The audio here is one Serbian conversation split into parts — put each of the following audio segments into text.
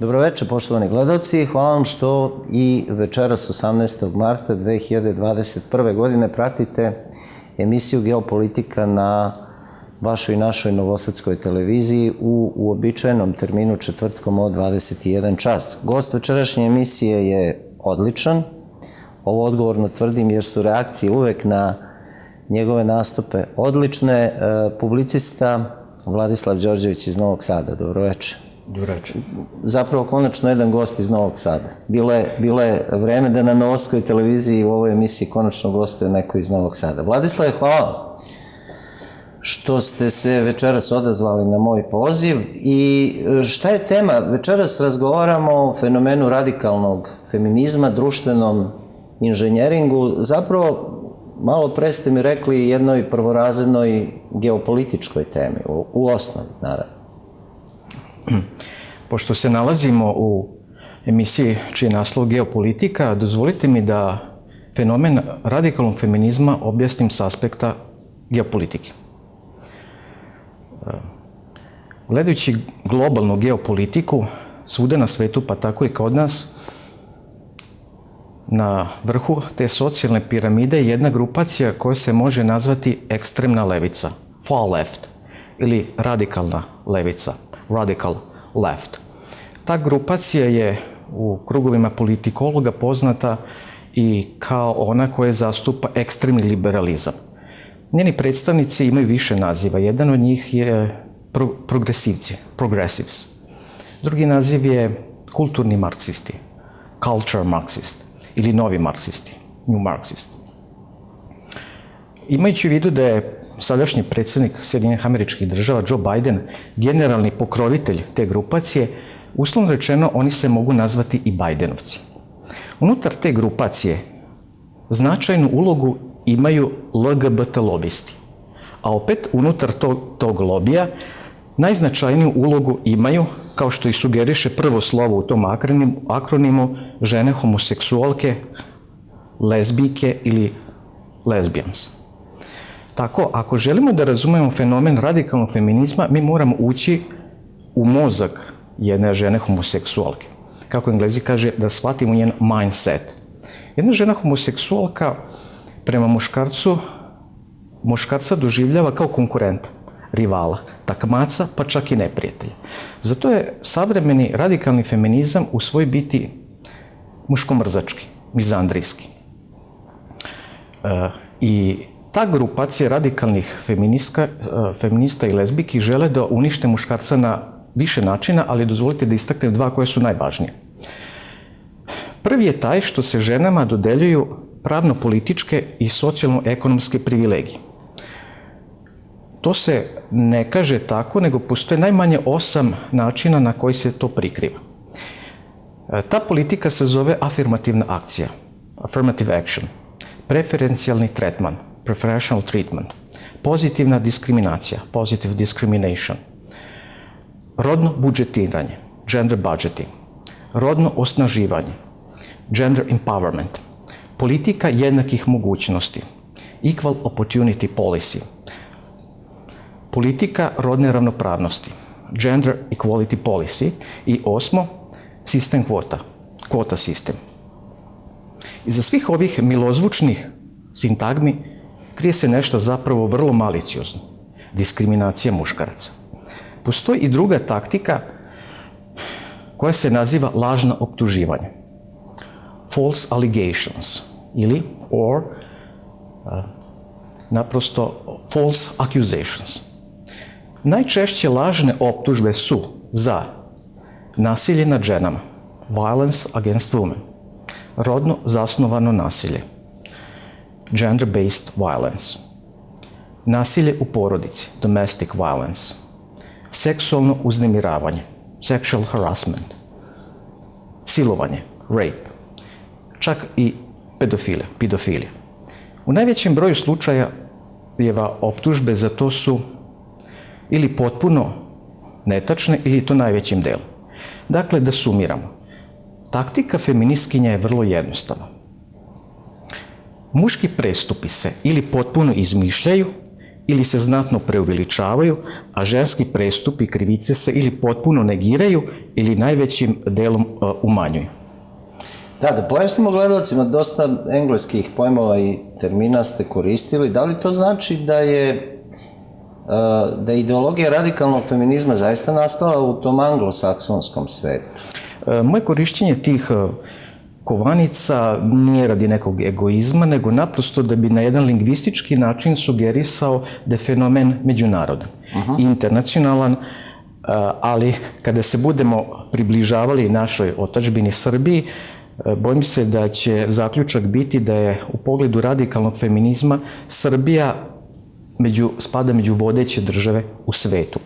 Dobroveče, poštovani gledalci. Hvala vam što i večeras 18. marta 2021. godine pratite emisiju Geopolitika na vašoj i našoj novosadskoj televiziji u uobičajenom terminu četvrtkom od 21 čas. Gost večerašnje emisije je odličan. Ovo odgovorno tvrdim jer su reakcije uvek na njegove nastupe odlične. Publicista Vladislav Đorđević iz Novog Sada. Dobroveče. Dobroveče. Zapravo, konačno jedan gost iz Novog Sada. Bilo je vreme da na Novoskoj televiziji u ovoj emisiji konačno gostuje neko iz Novog Sada. Vladislave, hvala vam što ste se večeras odazvali na moj poziv. I šta je tema? Večeras razgovaramo o fenomenu radikalnog feminizma, društvenom inženjeringu. Zapravo, malo pre ste mi rekli jednoj prvorazrednoj geopolitičkoj temi, u osnovi, naravno. Pošto se nalazimo u emisiji čiji je naslov Geopolitika, dozvolite mi da fenomen radikalnog feminizma objasnim s aspekta geopolitike. Gledajući globalnu geopolitiku, svuda na svetu, pa tako i kod nas, na vrhu te socijalne piramide je jedna grupacija koja se može nazvati ekstremna levica, far left, ili radikalna levica, radical left. Ta grupacija je u krugovima politikologa poznata i kao ona koja zastupa ekstremni liberalizam. Njeni predstavnici imaju više naziva. Jedan od njih je progresivci, progressives. Drugi naziv je kulturni marksisti, culture marksist ili novi marksisti, new marksist. Imajući u vidu da je sadašnji predsjednik Sjedinjenih Američkih Država, Joe Biden, generalni pokrovitelj te grupacije, uslovno rečeno oni se mogu nazvati i Bidenovci. Unutar te grupacije značajnu ulogu imaju LGBT lobisti, a opet unutar tog lobija najznačajniju ulogu imaju, kao što i sugeriše prvo slovo u tom akronimu, žene homoseksualke, lezbijke ili lesbians. Tako, ako želimo da razumemo fenomen radikalnog feminizma, mi moramo ući u mozak jedne žene homoseksualke. Kako Englezi kaže, da shvatimo njen mindset. Jedna žena homoseksualka prema muškarca doživljava kao konkurenta, rivala, takmaca, pa čak i neprijatelja. Zato je savremeni radikalni feminizam u svoj biti muškomrzački, mizandrijski. I ta grupacija radikalnih feminista i lezbijki žele da unište muškarca na više načina, ali dozvolite da istaknem dva koje su najvažnije. Prvi je taj što se ženama dodeljuju pravno-političke i socijalno-ekonomske privilegije. To se ne kaže tako, nego postoje najmanje 8 načina na koji se to prikriva. Ta politika se zove afirmativna akcija, affirmative action, preferencijalni tretman, preferential treatment, pozitivna diskriminacija, positive discrimination, rodno budžetiranje, gender budgeting, rodno osnaživanje, gender empowerment, politika jednakih mogućnosti, equal opportunity policy, politika rodne ravnopravnosti, gender equality policy i 8. sistem kvota, kvota sistem. Iza svih ovih milozvučnih sintagmi krije se nešto zapravo vrlo maliciozno, diskriminacija muškaraca. Postoji i druga taktika koja se naziva lažna optuživanja, false allegations, ili naprosto false accusations. Najčešće lažne optužbe su za nasilje nad ženama, violence against women, rodno zasnovano nasilje, gender-based violence, nasilje u porodici, domestic violence, seksualno uznemiravanje, sexual harassment, silovanje, rape, čak i pedofilija. U najvećem broju slučajeva optužbe za to su ili potpuno netačne ili to najvećim delom. Dakle, da sumiramo. Taktika feministkinja je vrlo jednostavna. Muški prestupi se ili potpuno izmišljaju ili se znatno preuveličavaju, a ženski prestupi i krivice se ili potpuno negiraju ili najvećim delom umanjuju. Da pojasnimo gledalcima, dosta engleskih pojmova i termina ste koristili. Da li to znači da je ideologija radikalnog feminizma zaista nastala u tom anglosaksonskom svetu? Moje korišćenje tih kovanica nije radi nekog egoizma, nego naprosto da bi na jedan lingvistički način sugerisao da je fenomen međunarodan i internacionalan, ali kada se budemo približavali našoj otadžbini Srbiji, bojim se da će zaključak biti da je u pogledu radikalnog feminizma Srbija spada među vodeće države u svetu.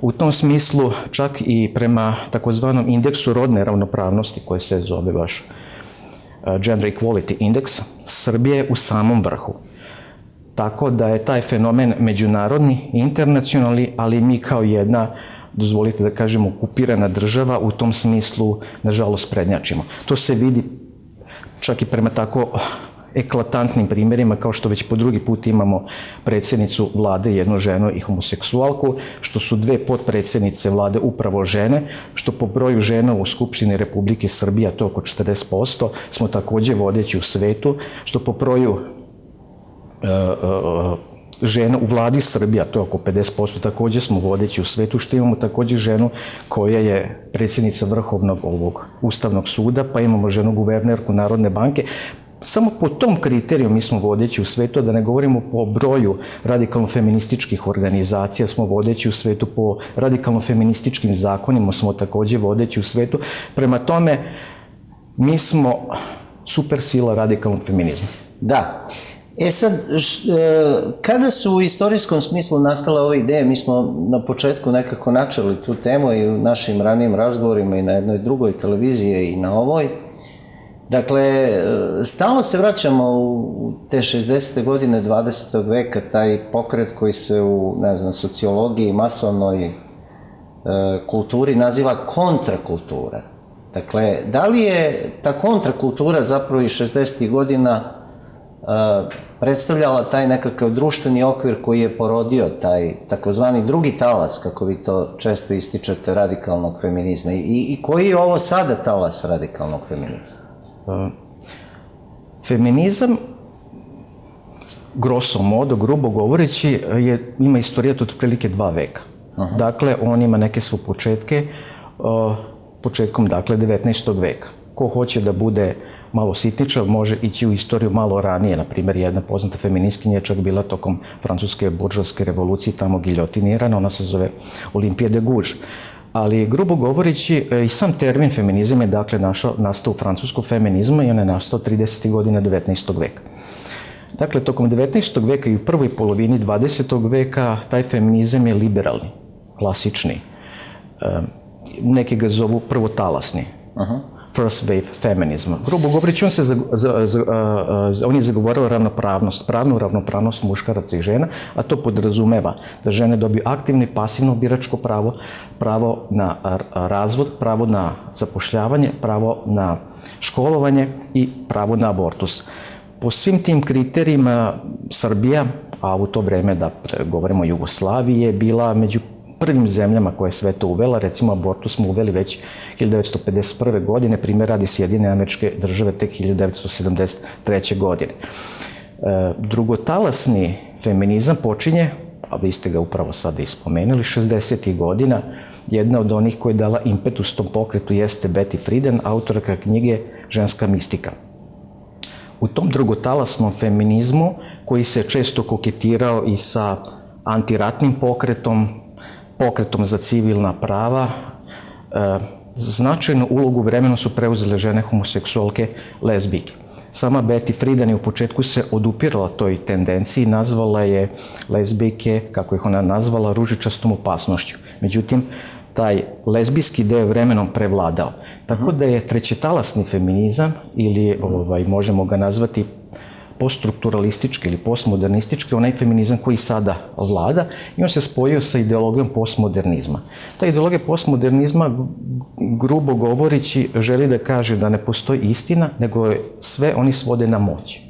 U tom smislu, čak i prema takozvanom indeksu rodne ravnopravnosti, koji se zove baš Gender Equality Index, Srbija je u samom vrhu. Tako da je taj fenomen međunarodni, internacionalni, ali mi kao jedna, dozvolite da kažemo, okupirana država u tom smislu, nažalost, prednjačimo. To se vidi čak i prema tako eklatantnim primjerima, kao što već po drugi put imamo predsjednicu vlade, jednu ženu i homoseksualku, što su dve potpredsjednice vlade upravo žene, što po broju žena u Skupštini Republike Srbije, a to je oko 40%, smo također vodeći u svetu, što po broju žena u vladi Srbije, a to je oko 50%, također smo vodeći u svetu, što imamo također ženu koja je predsjednica Vrhovnog Ustavnog suda, pa imamo ženu guvernerku Narodne banke. Samo po tom kriteriju mi smo vodeći u svetu, da ne govorimo po broju radikalno-feminističkih organizacija, smo vodeći u svetu, po radikalno-feminističkim zakonima smo također vodeći u svetu. Prema tome, mi smo super sila radikalnog feminizma. Da. Sad, kada su u istorijskom smislu nastale ove ideje, mi smo na početku nekako načeli tu temu i u našim ranijim razgovorima i na jednoj drugoj televiziji i na ovoj. Dakle, stalno se vraćamo u te 60. godine 20. veka, taj pokret koji se u, sociologiji, masovnoj kulturi naziva kontrakultura. Dakle, da li je ta kontrakultura zapravo i 60. godina predstavljala taj nekakav društveni okvir koji je porodio taj takozvani drugi talas, kako vi to često ističete, radikalnog feminizma, i koji je ovo sada talas radikalnog feminizma? Feminizam, grosso modo, grubo govoreći, ima istorijat od prilike 2 veka. Dakle, on ima neke svoje početke, početkom, dakle, 19. veka. Ko hoće da bude malo sitničav, može ići u istoriju malo ranije. Na primjer, jedna poznata feministkinja je čak bila tokom francuske buržoaske revolucije tamo giljotinirana, ona se zove Olympia de Gouges. Ali, grubo govoreći, i sam termin feminizam je, dakle, nastao u francuskom feminizmu i on je nastao 30. godina 19. veka. Dakle, tokom 19. veka i u prvoj polovini 20. veka taj feminizam je liberalni, klasični. Neki ga zovu prvotalasni. First wave feminizma. Grubo govoreći, on je zagovarao ravnopravnost, pravnu ravnopravnost muškaraca i žena, a to podrazumeva da žene dobiju aktivno i pasivno biračko pravo, pravo na razvod, pravo na zapošljavanje, pravo na školovanje i pravo na abortus. Po svim tim kriterijima Srbija, a u to vreme, da govorimo o Jugoslaviji, je bila među prvim zemljama koje je sve to uvela. Recimo, abortus smo uveli već 1951. godine, primjer radi Sjedinjene Američke Države tek 1973. godine. Drugotalasni feminizam počinje, a vi ste ga upravo sada ispomenuli, 60. godina. Jedna od onih koja je dala impetus tom pokretu jeste Betty Friedan, autorka knjige Ženska mistika. U tom drugotalasnom feminizmu, koji se često koketirao i sa antiratnim pokretom za civilna prava, značajnu ulogu vremeno su preuzele žene homoseksualke, lezbijke. Sama Betty Friedan je u početku se odupirala toj tendenciji, nazvala je lezbijke, kako ih ona nazvala, ružičastom opasnošću. Međutim, taj lezbijski deo vremenom prevladao. Tako da je trećetalasni feminizam, ili možemo ga nazvati poststrukturalistički ili postmodernistički, onaj feminizam koji sada vlada, i on se spojio sa ideologijom postmodernizma. Ta ideologija postmodernizma, grubo govoreći, želi da kaže da ne postoji istina, nego sve oni svode na moć.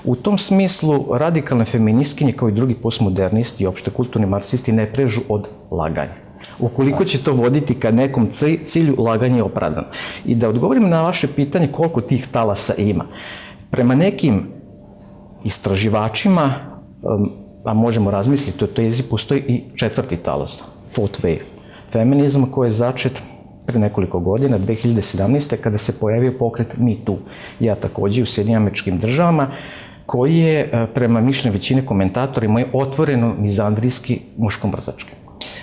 U tom smislu radikalne feministkinje kao i drugi postmodernisti i opšte kulturni marksisti ne prežu od laganja. Ukoliko će to voditi ka nekom cilju, laganje je opravdano. I da odgovorim na vaše pitanje koliko tih talasa ima. Prema nekim istraživačima, a možemo razmisliti o tezi, postoji i četvrti talas, fourth wave. Feminizam koji je začet pre nekoliko godina, 2017. kada se pojavio pokret Me Too. Ja takođe u Sjedinjenim Američkim Državama, koji je prema mišljenju većine komentatorima otvoreno mizandrijski, muškomrzački.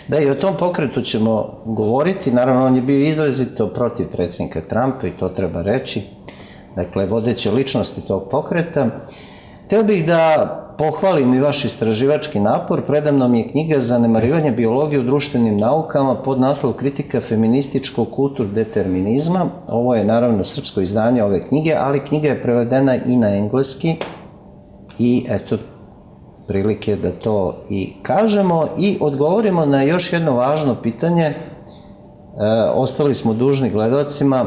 Da, i o tom pokretu ćemo govoriti. Naravno, on je bio izrazito protiv predsjednika Trumpa i to treba reći. Dakle, vodeće ličnosti tog pokreta. Hteo bih da pohvalim i vaš istraživački napor. Predamnom je knjiga Zanemarivanje biologije u društvenim naukama pod naslov Kritika feminističkog kulturdeterminizma. Ovo je naravno srpsko izdanje ove knjige, ali knjiga je prevedena i na engleski i eto, prilike da to i kažemo i odgovorimo na još jedno važno pitanje. Ostali smo dužni gledalcima,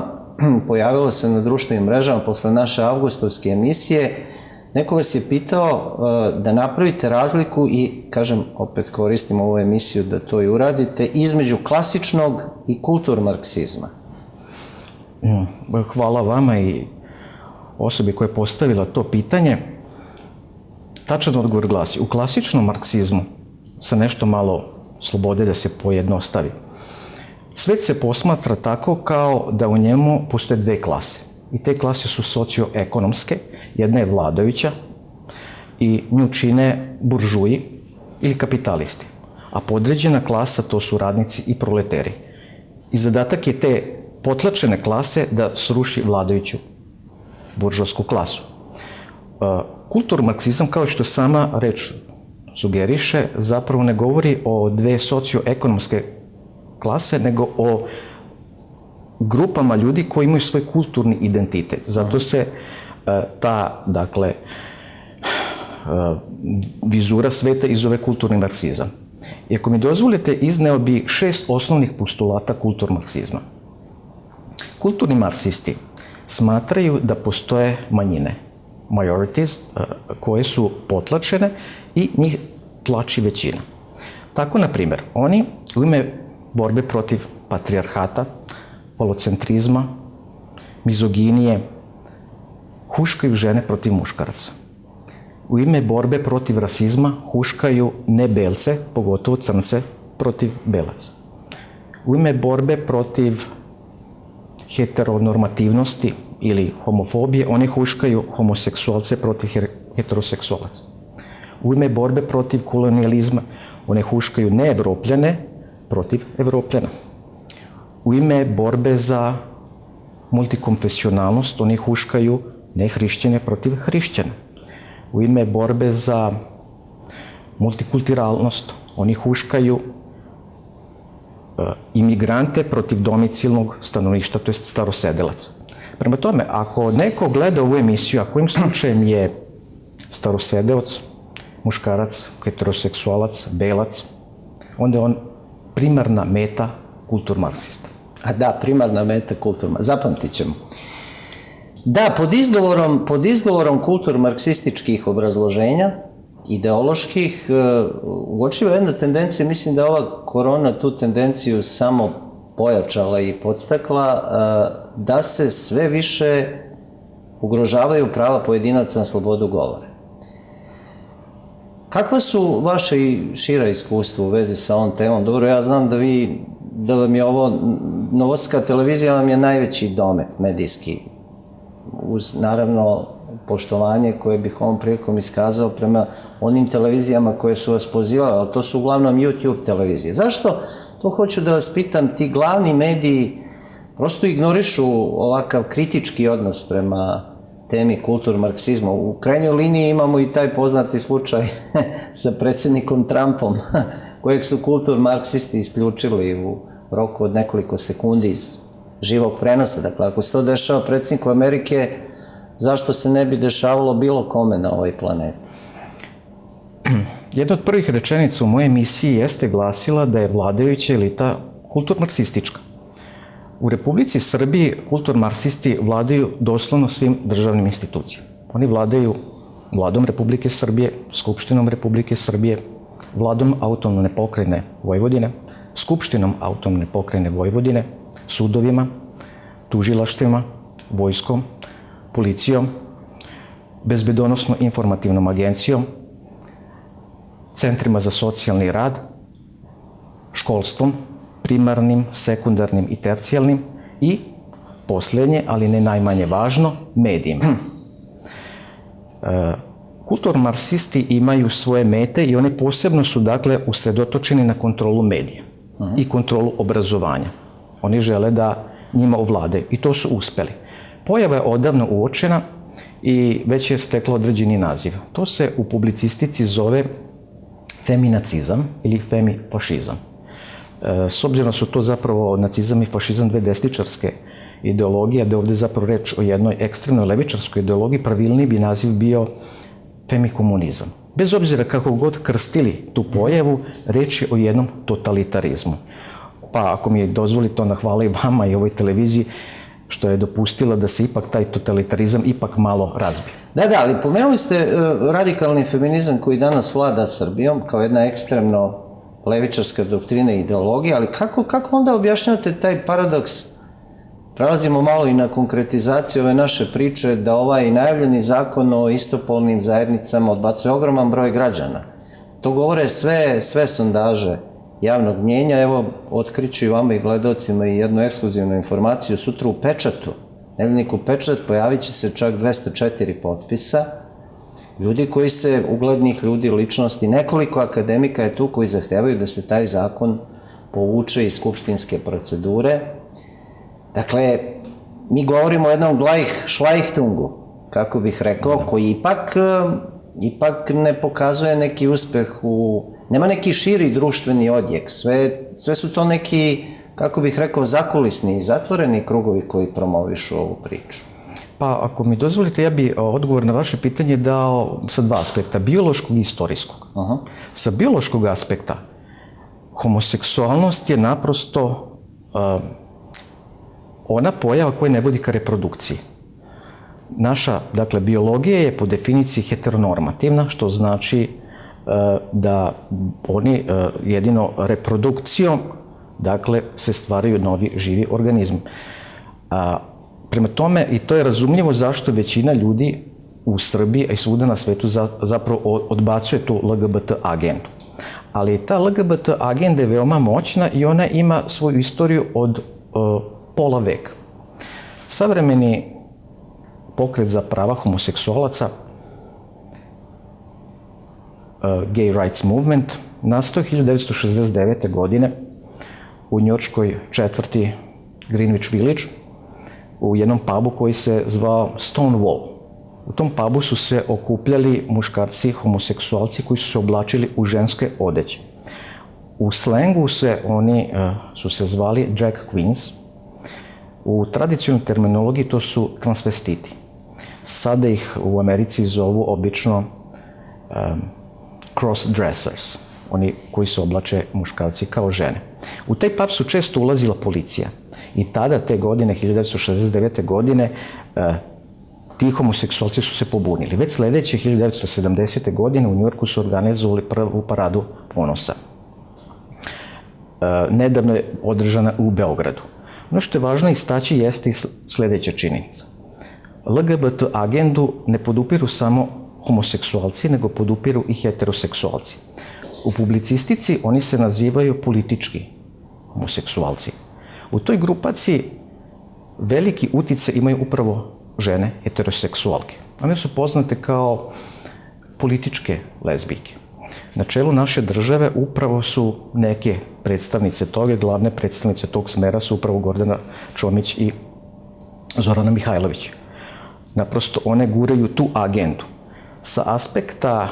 pojavilo se na društvenim mrežama posle naše avgustovske emisije. Neko vas je pitao da napravite razliku i, kažem, opet koristim ovu emisiju da to i uradite, između klasičnog i kulturmarksizma. Hvala vama i osobi koja je postavila to pitanje. Tačan odgovor glasi, u klasičnom marksizmu, sa nešto malo slobode da se pojednostavi, svet se posmatra tako kao da u njemu postoje dve klase. I te klase su socioekonomske, jedna je vladajuća i nju čine buržuji ili kapitalisti. A podređena klasa to su radnici i proleteri. I zadatak je te potlačene klase da sruši vladajuću buržovsku klasu. Kulturmarksizam, kao što sama reč sugeriše, zapravo ne govori o dve socioekonomske klase, nego o grupama ljudi koji imaju svoj kulturni identitet. Zato se ta, dakle, vizura sveta i zove kulturni marksizam. I ako mi dozvolite, izneo bi 6 osnovnih postulata kulturmarksizma. Kulturni marksisti smatraju da postoje manjine, majorities, koje su potlačene i njih tlači većina. Tako, na primjer, oni u ime borbe protiv patrijarhata, falocentrizma, mizoginije, huškaju žene protiv muškaraca. U ime borbe protiv rasizma huškaju nebelce, pogotovo crnce, protiv belaca. U ime borbe protiv heteronormativnosti ili homofobije, oni huškaju homoseksualce protiv heteroseksualaca. U ime borbe protiv kolonijalizma, one huškaju neevropljane protiv evropljana. U ime borbe za multikonfesionalnost, oni huškaju nehrišćane protiv hrišćana. U ime borbe za multikulturalnost, oni huškaju imigrante protiv domicilnog stanovništva, to je starosedelaca. Prema tome, ako neko gleda ovu emisiju, a kojim slučajem je starosedeoc, muškarac, heteroseksualac, belac, onda je on primarna meta kulturmarksista. A da, primarna meta kulturmarksista. Zapamtit ćemo. Da, pod izgovorom kulturmarksističkih obrazloženja, ideoloških, uočiva jedna tendencija, mislim da ova korona tu tendenciju samo pojačala i podstakla, da se sve više ugrožavaju prava pojedinaca na slobodu govora. Kakva su vaše i šira iskustva u vezi sa ovom temom? Dobro, ja znam da vam je ovo, Novosadska televizija vam je najveći domet medijski, uz naravno poštovanje koje bih ovom prilikom iskazao prema onim televizijama koje su vas pozivale, ali to su uglavnom YouTube televizije. Zašto? To hoću da vas pitam, ti glavni mediji prosto ignorišu ovakav kritički odnos prema temi kulturmarksizma. U krajnjoj liniji imamo i taj poznati slučaj sa predsjednikom Trumpom, kojeg su kulturmarksisti isključili u roku od nekoliko sekundi iz živog prenosa. Dakle, ako se to dešava predsjedniku Amerike, zašto se ne bi dešavalo bilo kome na ovoj planeti? Jedna od prvih rečenica u mojoj emisiji jeste glasila da je vladajuća elita kulturmarksistička. U Republici Srbiji kulturmarksisti vladaju doslovno svim državnim institucijama. Oni vladaju Vladom Republike Srbije, Skupštinom Republike Srbije, Vladom autonomne pokrajine Vojvodine, Skupštinom autonomne pokrajine Vojvodine, sudovima, tužilaštvima, vojskom, policijom, bezbedonosno-informativnom agencijom, centrima za socijalni rad, školstvom, primarnim, sekundarnim i tercijalnim i posljednje, ali ne najmanje važno, medijima. Kulturmarksisti imaju svoje mete i one posebno su, dakle, usredotočeni na kontrolu medija i kontrolu obrazovanja. Oni žele da njima ovladaju i to su uspeli. Pojava je odavno uočena i već je steklo određeni naziv. To se u publicistici zove feminacizam ili femifašizam. S obzirom su to zapravo nacizam i fašizam dve desničarske ideologije, da je ovdje zapravo reč o jednoj ekstremnoj levičarskoj ideologiji, pravilniji bi naziv bio femikomunizam. Bez obzira kako god krstili tu pojavu, reč je o jednom totalitarizmu. Pa ako mi dozvolite, onda hvala i vama i ovoj televiziji što je dopustila da se ipak taj totalitarizam ipak malo razbije. Da, ali pomenuli ste radikalni feminizam koji danas vlada Srbijom kao jedna ekstremno levičarska doktrina i ideologija, ali kako onda objašnjavate taj paradoks? Prelazimo malo i na konkretizaciju ove naše priče da ovaj najavljeni zakon o istopolnim zajednicama odbacuje ogroman broj građana. To govore sve sondaže javnog mnjenja. Evo, otkriću i vama i gledalcima i jednu ekskluzivnu informaciju. Sutra u Pečatu, nedeljniku Pečat, pojavit će se čak 204 potpisa. Ljudi koji se, uglednih ljudi, ličnosti, nekoliko akademika je tu koji zahtevaju da se taj zakon povuče iz skupštinske procedure. Dakle, mi govorimo o jednom Gleichschaltung, kako bih rekao, koji ipak ne pokazuje neki uspeh nema neki širi društveni odjek. Sve su to neki, kako bih rekao, zakulisni i zatvoreni krugovi koji promovišu ovu priču. Pa, ako mi dozvolite, ja bi odgovor na vaše pitanje dao sa dva aspekta, biološkog i istorijskog. Sa biološkog aspekta, homoseksualnost je naprosto ona pojava koja ne vodi ka reprodukciji. Naša, dakle, biologija je po definiciji heteronormativna, što znači da oni jedino reprodukcijom, dakle, se stvaraju novi živi organizmi. Prema tome, i to je razumljivo zašto većina ljudi u Srbiji, a i svuda na svetu, zapravo odbacuje tu LGBT agendu. Ali ta LGBT agenda je veoma moćna i ona ima svoju istoriju od pola veka. Savremeni pokret za prava homoseksualaca, Gay Rights Movement, nastao 1969. godine u njujorškoj četvrti Greenwich Village, u jednom pubu koji se zvao Stonewall. U tom pubu su se okupljali muškarci homoseksualci koji su se oblačili u ženske odeće. U slengu oni su se zvali drag queens. U tradicionalnoj terminologiji to su transvestiti. Sada ih u Americi zovu obično cross-dressers, oni koji se oblače muškarci kao žene. U taj pub su često ulazila policija i tada, te godine, 1969. godine, ti homoseksualci su se pobunili. Već sledeće, 1970. godine, u Njujorku su organizovali prvu paradu ponosa. Nedavno je održana u Beogradu. Ono što je važno istaći jeste i sledeća činjenica. LGBT agendu ne podupiru samo homoseksualci, nego podupiru i heteroseksualci. U publicistici oni se nazivaju politički homoseksualci. U toj grupaciji veliki uticaj imaju upravo žene heteroseksualke. One su poznate kao političke lezbijke. Na čelu naše države upravo su neke predstavnice toga, glavne predstavnice tog smera su upravo Gordana Čomić i Zorana Mihajlović. Naprosto one guraju tu agendu. Sa aspekta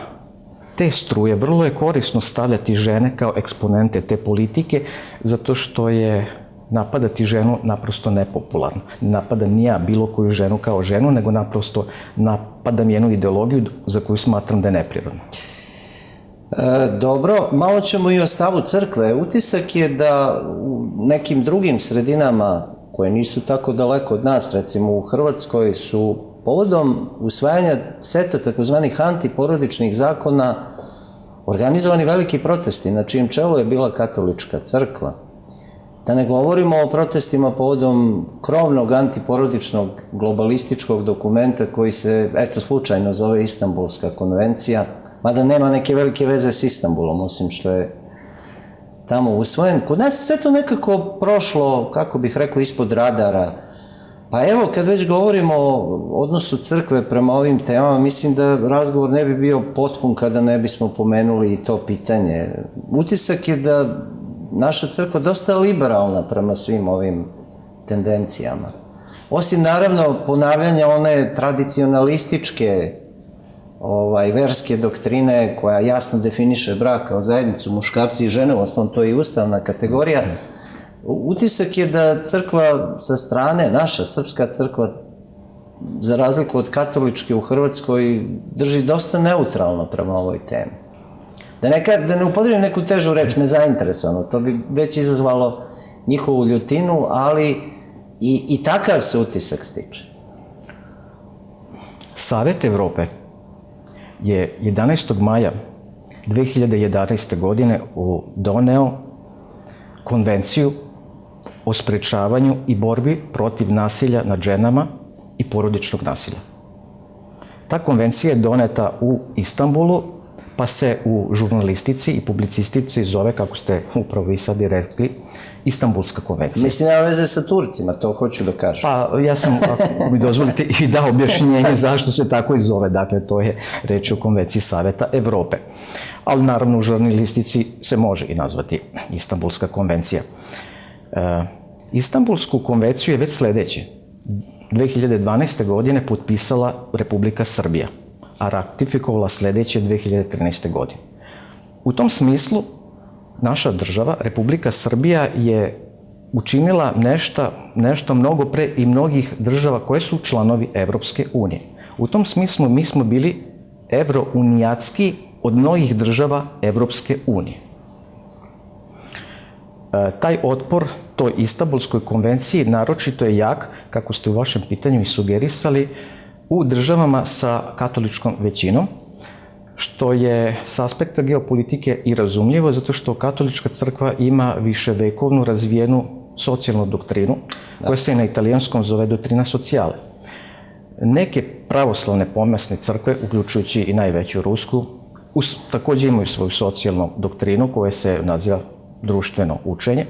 te struje vrlo je korisno stavljati žene kao eksponente te politike, zato što je napadati ženu naprosto nepopularno. Ne napadam ni ja bilo koju ženu kao ženu, nego naprosto napadam jednu ideologiju za koju smatram da je neprirodna. Dobro, malo ćemo i o stavu crkve. Utisak je da u nekim drugim sredinama koje nisu tako daleko od nas, recimo u Hrvatskoj, su povodom usvajanja seta takozvanih antiporodičnih zakona organizovani veliki protesti, na čijem čelu je bila katolička crkva. Da ne govorimo o protestima povodom krovnog antiporodičnog globalističkog dokumenta koji se, eto, slučajno zove Istanbulska konvencija, mada nema neke velike veze s Istanbulom, osim što je tamo usvojen. Kod nas sve to nekako prošlo, kako bih rekao, ispod radara. Pa evo, kad već govorimo o odnosu crkve prema ovim temama, mislim da razgovor ne bi bio potpun kada ne bismo pomenuli i to pitanje. Utisak je da naša crkva dosta liberalna prema svim ovim tendencijama. Osim, naravno, ponavljanja one tradicionalističke verske doktrine koja jasno definiše brak kao zajednicu muškarci i žene, uostalom to je i ustavna kategorija, utisak je da crkva sa strane, naša srpska crkva, za razliku od katoličke u Hrvatskoj, drži dosta neutralno prema ovoj temi. Da ne upotrebim neku težu reč, nezainteresovano, to bi već izazvalo njihovu ljutinu, ali i takav se utisak stiče. Savet Evrope je 11. maja 2011. godine doneo konvenciju o sprečavanju i borbi protiv nasilja nad ženama i porodičnog nasilja. Ta konvencija je doneta u Istanbulu, pa se u žurnalistici i publicistici zove, kako ste upravo vi sad i rekli, Istanbulska konvencija. Mislim, nema veze sa Turcima, to hoću da kažem. Pa ja sam, ako mi dozvolite, i dao objašnjenje zašto se tako i zove. Dakle, to je reč o konvenciji Saveta Evrope. Ali naravno u žurnalistici se može i nazvati Istanbulska konvencija. Istanbulsku konvenciju je već sledeće. 2012. godine potpisala Republika Srbija, a ratifikovala sledeće 2013. godine. U tom smislu, naša država, Republika Srbija, je učinila nešto mnogo pre i mnogih država koje su članovi Evropske unije. U tom smislu mi smo bili evrounijatski od mnogih država Evropske unije. Taj otpor toj Istanbulskoj konvenciji naročito je jak, kako ste u vašem pitanju i sugerisali, u državama sa katoličkom većinom, što je s aspekta geopolitike i razumljivo, zato što katolička crkva ima viševekovnu razvijenu socijalnu doktrinu, koja se na italijanskom zove doktrina socijale. Neke pravoslavne pomesne crkve, uključujući i najveću rusku, takođe imaju svoju socijalnu doktrinu koja se naziva društveno učenje.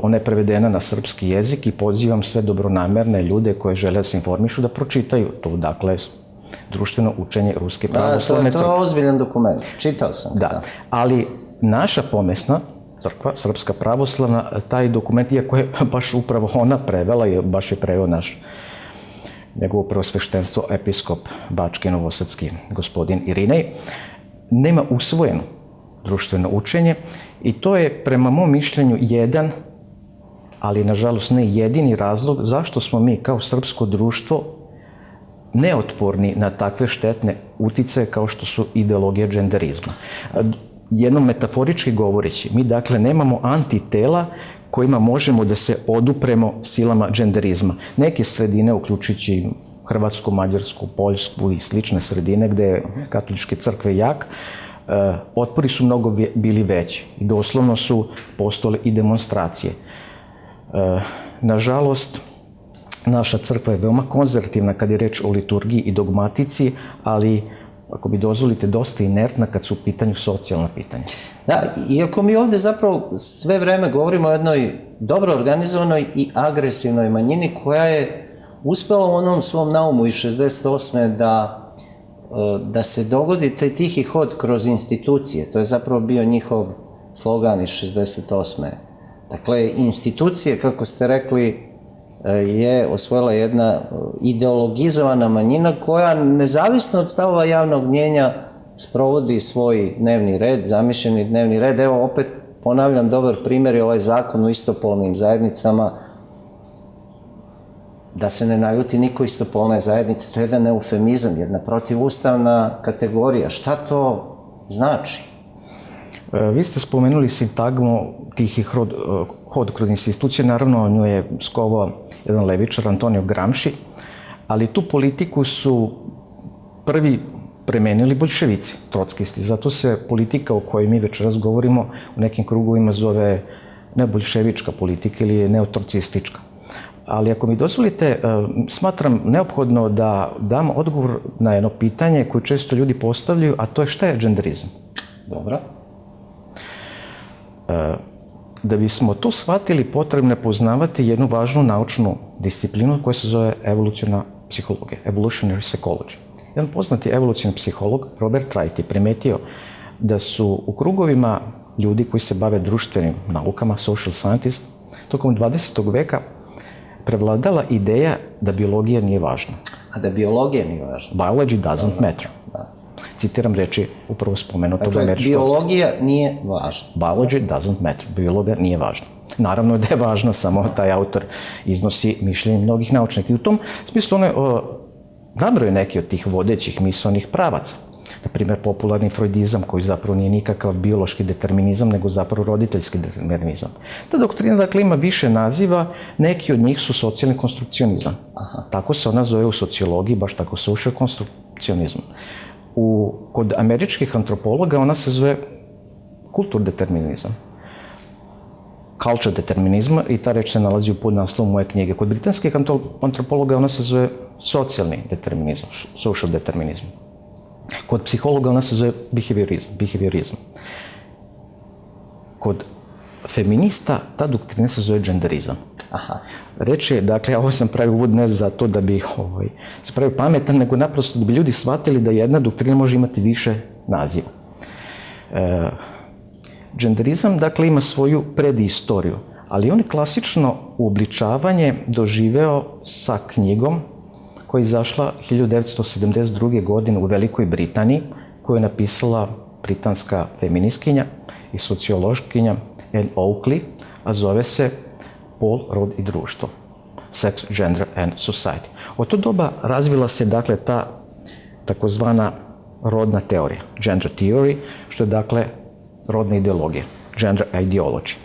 Ona je prevedena na srpski jezik i pozivam sve dobronamerne ljude koje žele da se informišu da pročitaju to, dakle, društveno učenje Ruske pravoslavne crkve. To je ozbiljan dokument, čitao sam. Da, ali naša pomesna crkva, Srpska pravoslavna, taj dokument, iako je baš upravo ona prevela i baš je preveo njegovo preosveštenstvo episkop Bački Novosadski gospodin Irinej, nema usvojeno društveno učenje i to je prema mom mišljenju jedan, ali nažalost ne jedini razlog zašto smo mi kao srpsko društvo neotporni na takve štetne uticaje kao što su ideologija dženderizma. Jedno metaforički govoreći, mi dakle nemamo antitela kojima možemo da se odupremo silama dženderizma. Neke sredine, uključujući Hrvatsku, Mađarsku, Poljsku i slične sredine gde je katoličke crkve jak, otpori su mnogo bili veći i doslovno su postojale i demonstracije. Nažalost, naša crkva je veoma konzervativna kad je reč o liturgiji i dogmatici, ali, ako mi dozvolite, dosta inertna kad su u pitanju socijalna pitanja. Da, iako mi ovde zapravo sve vreme govorimo o jednoj dobro organizovanoj i agresivnoj manjini koja je uspela u onom svom naumu iz 68. da se dogodi taj tihi hod kroz institucije. To je zapravo bio njihov slogan iz 68. Dakle, institucije, kako ste rekli, je osvojila jedna ideologizovana manjina koja, nezavisno od stavova javnog mnjenja, sprovodi svoj dnevni red, zamišljeni dnevni red. Evo, opet ponavljam, dobar primjer je ovaj zakon o istopolnim zajednicama. Da se ne naljuti niko, istopolne zajednice, to je jedan eufemizam, jedna protivustavna kategorija. Šta to znači? Vi ste spomenuli sintagmu tihi hod kroz institucije, naravno nju je skovao jedan levičar, Antonio Gramsci, ali tu politiku su prvi premenili boljševici, trotskisti. Zato se politika o kojoj mi večeras govorimo u nekim krugovima zove ne boljševička politika ili neotrocistička. Ali ako mi dozvolite, smatram neophodno da dam odgovor na jedno pitanje koje često ljudi postavljaju, a to je šta je dženderizam? Dobro. Da bismo to shvatili, potrebno je poznavati jednu važnu naučnu disciplinu koja se zove evoluciona psihologija, evolutionary psychology. Jedan poznati evolucioni psiholog, Robert Wright, je primetio da su u krugovima ljudi koji se bave društvenim naukama, social scientists, tokom 20. veka prevladala ideja da biologija nije važna. A da biologija nije važna? Biology doesn't matter. Citiram reči upravo spomenutog američkog. Dakle, biologija nije važna. Biology doesn't matter. Biologija nije važna. Naravno da je važno, samo taj autor iznosi mišljenje mnogih naučnika. I u tom smislu on je nabrojao neke od tih vodećih misaonih pravaca. Na primjer, popularni freudizam, koji zapravo nije nikakav biološki determinizam, nego zapravo roditeljski determinizam. Ta doktrina, dakle, ima više naziva, neki od njih su socijalni konstrukcionizam. Tako se ona zove u sociologiji, baš tako social konstrukcionizam. Kod američkih antropologa ona se zove kulturdeterminizam. Culture determinizma, i ta reč se nalazi u podnaslovu moje knjige. Kod britanskih antropologa ona se zove socijalni determinizam, social determinizam. Kod psihologa ona se zove behaviorizam. Kod feminista ta doktrina se zove dženderizam. Reč je, dakle, ovo sam pravio uvod ne zato da bi se pravio pametan, nego naprosto da bi ljudi shvatili da jedna doktrina može imati više naziva. Dženderizam, dakle, ima svoju predistoriju, ali on je klasično uobličavanje doživeo sa knjigom koja je izašla 1972. godine u Velikoj Britaniji, koju je napisala britanska feministkinja i sociološkinja Anne Oakley, a zove se Pol, rod i društvo. Sex, Gender and Society. Od to doba razvila se, dakle, ta takozvana rodna teorija, gender theory, što je, dakle, rodna ideologija, gender ideology.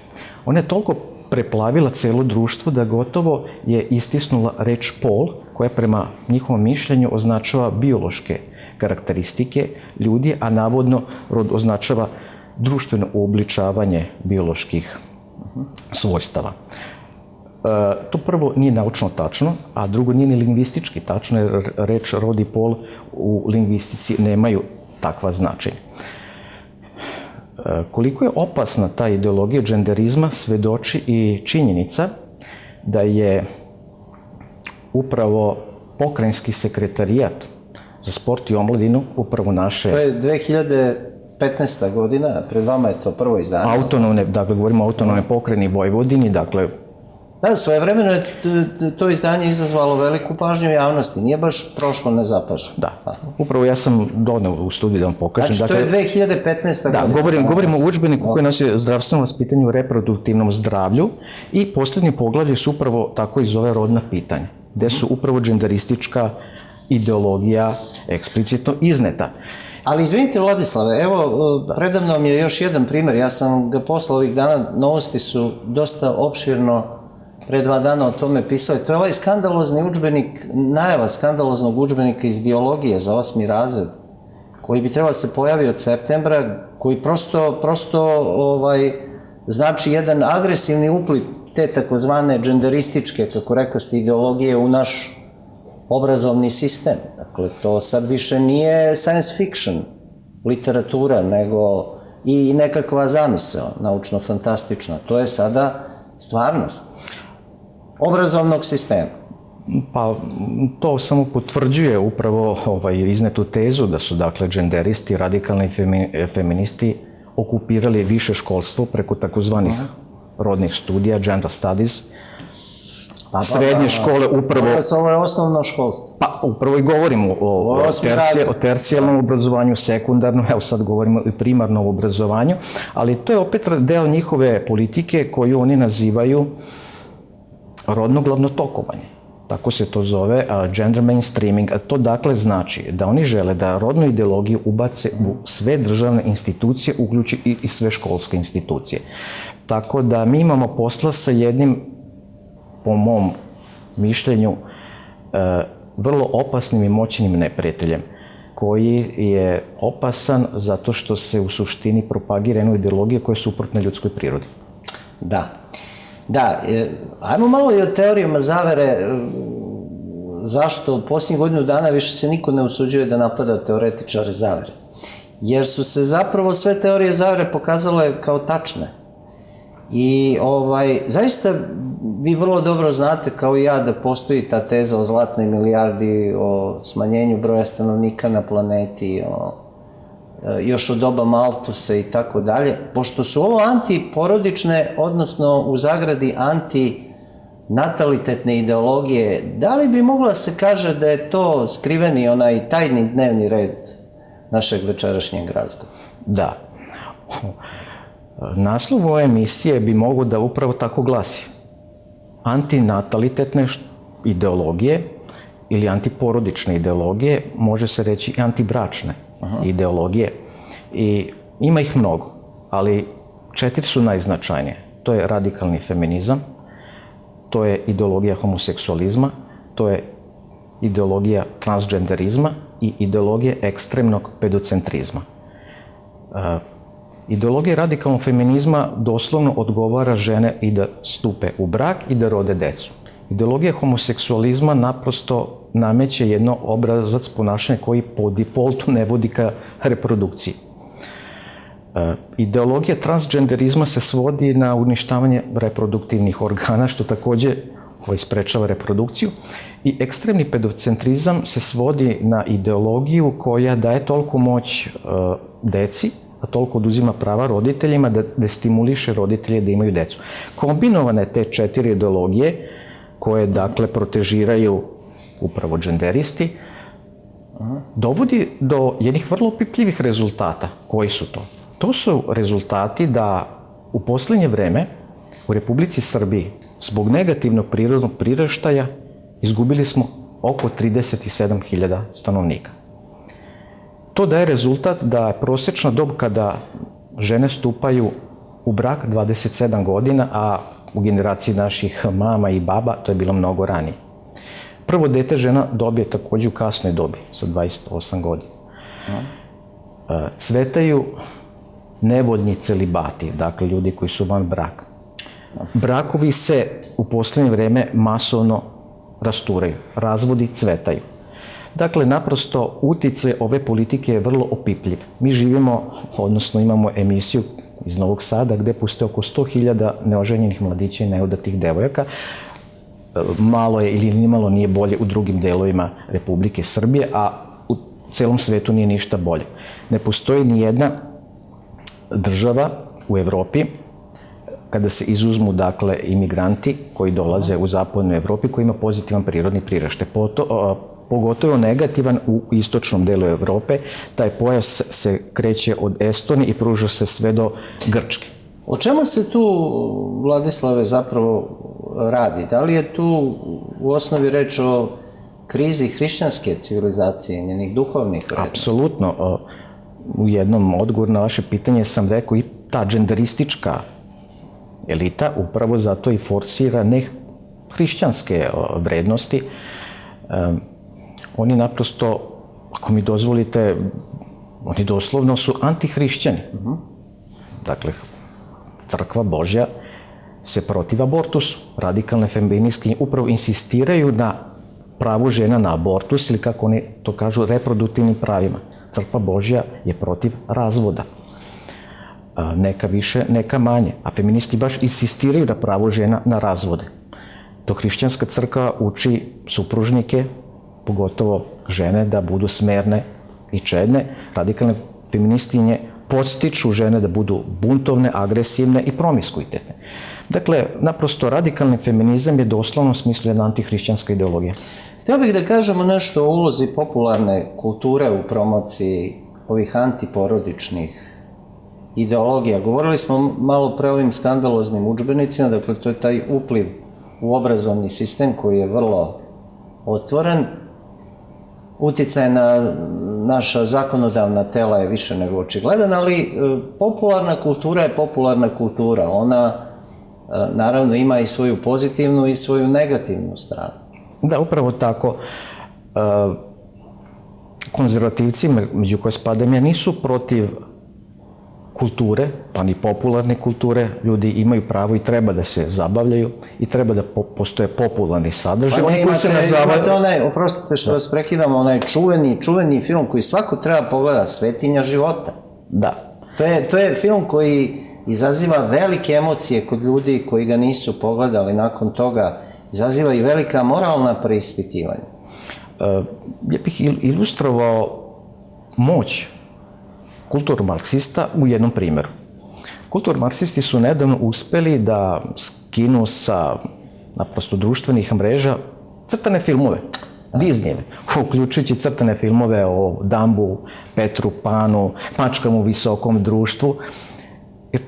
Ona je toliko preplavila celo društvo da gotovo je istisnula reč pol, koja prema njihovom mišljenju označava biološke karakteristike ljudi, a navodno rod označava društveno uobličavanje bioloških svojstava. To prvo nije naučno tačno, a drugo nije ni lingvistički tačno, jer reč rod i pol u lingvistici nemaju takva značenja. Koliko je opasna ta ideologija dženderizma svedoči i činjenica da je upravo pokrajinski sekretarijat za sport i omladinu, upravo naše... To je 2015. godina, pred vama je to prvo izdanje. Autonomne, dakle, govorimo o autonomne pokrajini Vojvodini, dakle... Da, svojevremeno je to izdanje izazvalo veliku pažnju javnosti, nije baš prošlo nezapaženo. Da, upravo ja sam doneo u studiju da vam pokažem. Znači, to je 2015. Da, govorimo o udžbeniku koji nosi zdravstveno vaspitanje u reproduktivnom zdravlju i posljednje poglavlje su upravo tako i zove rodna pitanja, gde su upravo dženderistička ideologija eksplicitno izneta. Ali izvinite, Vladislave, evo, predavno mi je još jedan primer, ja sam ga poslao ovih dana, novosti su dosta opširno pre 2 dana o tome pisali. To je ovaj skandalozni udžbenik, najava skandaloznog udžbenika iz biologije za 8. razred, koji bi trebao se pojavi od septembra, koji prosto znači jedan agresivni upliv te takozvane dženderističke, kako rekoste, ideologije u naš obrazovni sistem. Dakle, to sad više nije science fiction literatura, nego i nekakva zamisao, naučno-fantastična. To je sada stvarnost obrazovnog sistema. Pa to samo potvrđuje upravo iznetu tezu da su, dakle, dženderisti, radikalni feministi okupirali više školstvo preko takozvanih rodnih studija, gender studies, srednje škole upravo... Ovo je osnovno školstvo. Pa upravo i govorimo o tercijalnom obrazovanju, sekundarnom, evo sad govorimo i primarnom obrazovanju, ali to je opet deo njihove politike koju oni nazivaju rodno glavnotokovanje. Tako se to zove, gender mainstreaming. To dakle znači da oni žele da rodnu ideologiju ubace u sve državne institucije, uključi i sve školske institucije. Tako da mi imamo posla sa jednim, po mom mišljenju, vrlo opasnim i moćnim neprijateljem koji je opasan zato što se u suštini propagira jednu ideologiju koja je suprotna ljudskoj prirodi. Da, ajmo malo i o teorijama zavere. Zašto u posljednjih godinu dana više se niko ne usuđuje da napada teoretičare zavere? Jer su se zapravo sve teorije zavere pokazale kao tačne. I zaista vi vrlo dobro znate kao i ja da postoji ta teza o zlatnoj milijardi, o smanjenju broja stanovnika na planeti, još od doba Maltusa i tako dalje. Pošto su ovo antiporodične, odnosno u zagradi antinatalitetne ideologije, da li bi mogla se kaže da je to skriveni onaj tajni dnevni red našeg večerašnjeg razgovora? Da. Naslov ove emisije bi mogao da upravo tako glasi. Antinatalitetne ideologije ili antiporodične ideologije, može se reći i antibračne ideologije. I ima ih mnogo, ali 4 su najznačajnije. To je radikalni feminizam, to je ideologija homoseksualizma, to je ideologija transgenderizma i ideologija ekstremnog pedocentrizma. Ideologija radikalnog feminizma doslovno odgovara žene i da stupe u brak i da rode decu. Ideologija homoseksualizma naprosto nameće jedno obrazac ponašanja koji po defaultu ne vodi ka reprodukciji. Ideologija transgenderizma se svodi na uništavanje reproduktivnih organa, što takođe sprečava reprodukciju. I ekstremni pedocentrizam se svodi na ideologiju koja daje toliko moć deci, a toliko oduzima prava roditeljima da destimuliše roditelje da imaju decu. Kombinovane te 4 ideologije, koje dakle protežiraju upravo dženderisti, dovodi do jednih vrlo opipljivih rezultata. Koji su to? To su rezultati da u poslednje vreme u Republici Srbiji zbog negativnog prirodnog priraštaja izgubili smo oko 37.000 stanovnika. To daje rezultat da je prosečna dob kada žene stupaju u brak 27 godina, a u generaciji naših mama i baba to je bilo mnogo ranije. Prvo dete žena dobije takođe u kasnoj dobi, sa 28 godina. Cvetaju nevoljni celibati, dakle ljudi koji su van braka. Brakovi se u poslednje vreme masovno rasturaju, razvodi cvetaju. Dakle, naprosto uticaj ove politike je vrlo opipljiv. Mi živimo, odnosno imamo emisiju iz Novog Sada gde postoje oko 100.000 neoženjenih mladića i neudatih devojaka. Malo je ili nimalo nije bolje u drugim delovima Republike Srbije, a u celom svetu nije ništa bolje. Ne postoji ni jedna država u Evropi, kada se izuzmu, dakle, imigranti koji dolaze u zapadnu Evropi, koji ima pozitivan prirodni priraštaj. Pogotovo negativan u istočnom delu Evrope. Taj pojas se kreće od Estonije i pruža se sve do Grčke. O čemu se tu, Vladislave, zapravo radi? Da li je tu u osnovi reč o krizi hrišćanske civilizacije, njenih duhovnih vrednosti? Apsolutno. U jednom odgovoru na vaše pitanje sam rekao i ta dženderistička elita upravo zato i forsira ne hrišćanske vrednosti. Oni naprosto, ako mi dozvolite, oni doslovno su antihrišćani. Dakle, crkva Božja se protiv abortusu. Radikalne feministkinje upravo insistiraju na pravu žena na abortus ili, kako oni to kažu, reproduktivnim pravima. Crkva Božja je protiv razvoda. Neka više, neka manje. A feministki baš insistiraju na pravu žena na razvode. Dok hrišćanska crkva uči supružnike, pogotovo žene, da budu smerne i čedne, radikalne feministinje podstiču žene da budu buntovne, agresivne i promiskuitetne. Dakle, naprosto radikalni feminizam je doslovno u smislu jedna antihrišćanska ideologija. Htio bih da kažemo nešto o ulozi popularne kulture u promociji ovih antiporodičnih ideologija. Govorili smo malo pre ovim skandaloznim udžbenicima, dakle to je taj upliv u obrazovni sistem koji je vrlo otvoren. Uticaj na naša zakonodavna tela je više nego očigledan, ali popularna kultura je popularna kultura. Ona naravno ima i svoju pozitivnu i svoju negativnu stranu. Da, upravo tako. konzervativci, među koje spadam ja, nisu protiv kulture, pa ni popularne kulture. Ljudi imaju pravo i treba da se zabavljaju i treba da postoje popularni sadržaj. Pa ne, imate onaj, oprostite što vas prekidam, onaj čuveni film koji svako treba pogleda, Svetinja života. Da. To je film koji izaziva velike emocije kod ljudi koji ga nisu pogledali nakon toga. Izaziva i velika moralna preispitivanja. Ja bih ilustrovao moć kulturmarksista u jednom primjeru. Kulturmarksisti su nedavno uspeli da skinu sa naprosto društvenih mreža crtane filmove, Disneyjeve, uključujući crtane filmove o Dumbu, Petru Panu, mačkama u visokom društvu.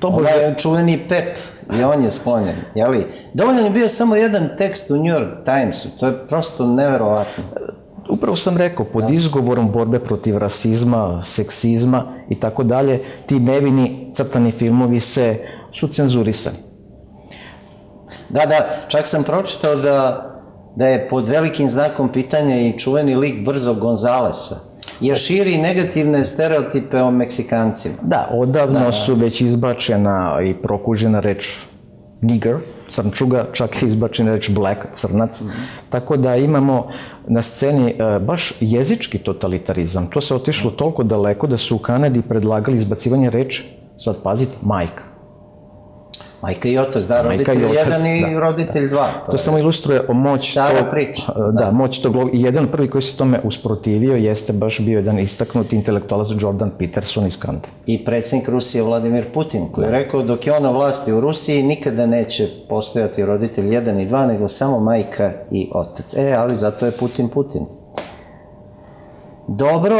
Ovaj čuveni Pep, i on je sklonjen, jeli? Dovoljno je bio samo jedan tekst u New York Timesu, to je prosto neverovatno. Upravo sam rekao, pod izgovorom borbe protiv rasizma, seksizma i tako dalje, ti nevini crtani filmovi su cenzurisani. Da, čak sam pročitao da je pod velikim znakom pitanja i čuveni lik Brzog Gonzalesa, jer širi negativne stereotipe o Meksikancima. Da, odavno su već izbačena i prokužena reč nigger, crnčuga, čak je izbačena reč black, crnac. Tako da imamo na sceni baš jezički totalitarizam. To se otišlo toliko daleko da su u Kanadi predlagali izbacivanje reči, sad pazite, majka. Majka i otac, da, roditelj jedan i roditelj dva. To samo ilustruje moć tog logika. I jedan prvi koji se tome usprotivio jeste baš bio jedan istaknuti intelektualac Jordan Peterson iz Kanade. I predsjednik Rusije Vladimir Putin, koji je rekao dok je on na vlasti u Rusiji nikada neće postojati roditelj jedan i dva, nego samo majka i otac. Ali zato je Putin. Dobro,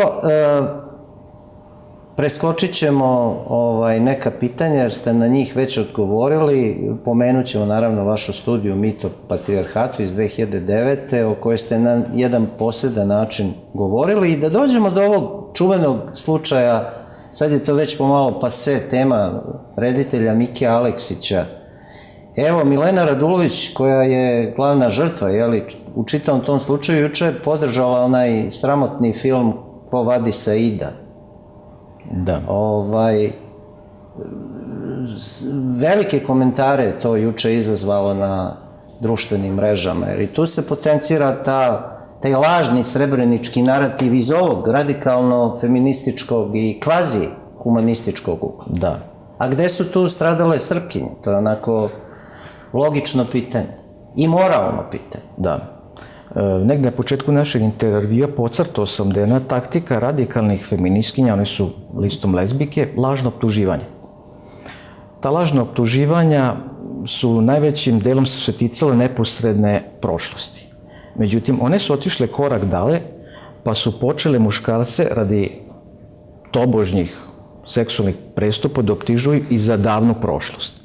preskočit ćemo neka pitanja jer ste na njih već odgovorili. Pomenut ćemo naravno vašu studiju Mit o patrijarhatu iz 2009. o kojoj ste na jedan posedan način govorili i da dođemo do ovog čuvenog slučaja, sad je to već pomalo pase tema reditelja Mike Aleksića. Evo, Milena Radulović, koja je glavna žrtva, u čitavom tom slučaju, juče je podržala onaj sramotni film Ko vadi Saida. Da. Velike komentare to juče izazvalo na društvenim mrežama, jer i tu se potencira taj lažni srebrenički narativ iz ovog radikalno feminističkog i kvazi humanističkog ugla. Da. A gde su tu stradale Srpkinje? To je onako logično pitanje i moralno pitanje. Da. Negde na početku našeg intervjua podcrtao sam da je jedna taktika radikalnih feministkinja, one su listom lezbijke, lažno optuživanje. Ta lažna optuživanja su najvećim delom se ticale neposredne prošlosti. Međutim, one su otišle korak dalje, pa su počele muškarce radi tobožnjih seksualnih prestupa da optužuju i za davnu prošlost.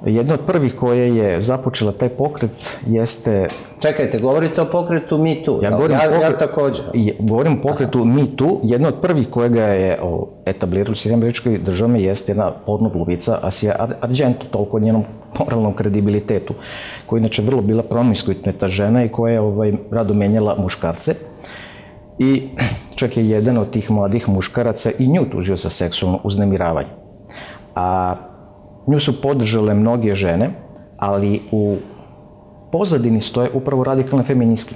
Jedna od prvih koje je započela taj pokret jeste... Čekajte, govorite o pokretu Me Too. Ja također. Govorim o pokretu Me Too. Jedna od prvih kojega je etablirala u Sjedinjenim Američkim Državama jeste jedna porno glumica Asia Argento, toliko o njenom moralnom kredibilitetu, koja je inače vrlo bila promiskuitna žena i koja je rado menjala muškarce. I čak je jedan od tih mladih muškaraca i nju tužio za seksualno uznemiravanje. A nju su podržale mnoge žene, ali u pozadini stoje upravo radikalne feministke,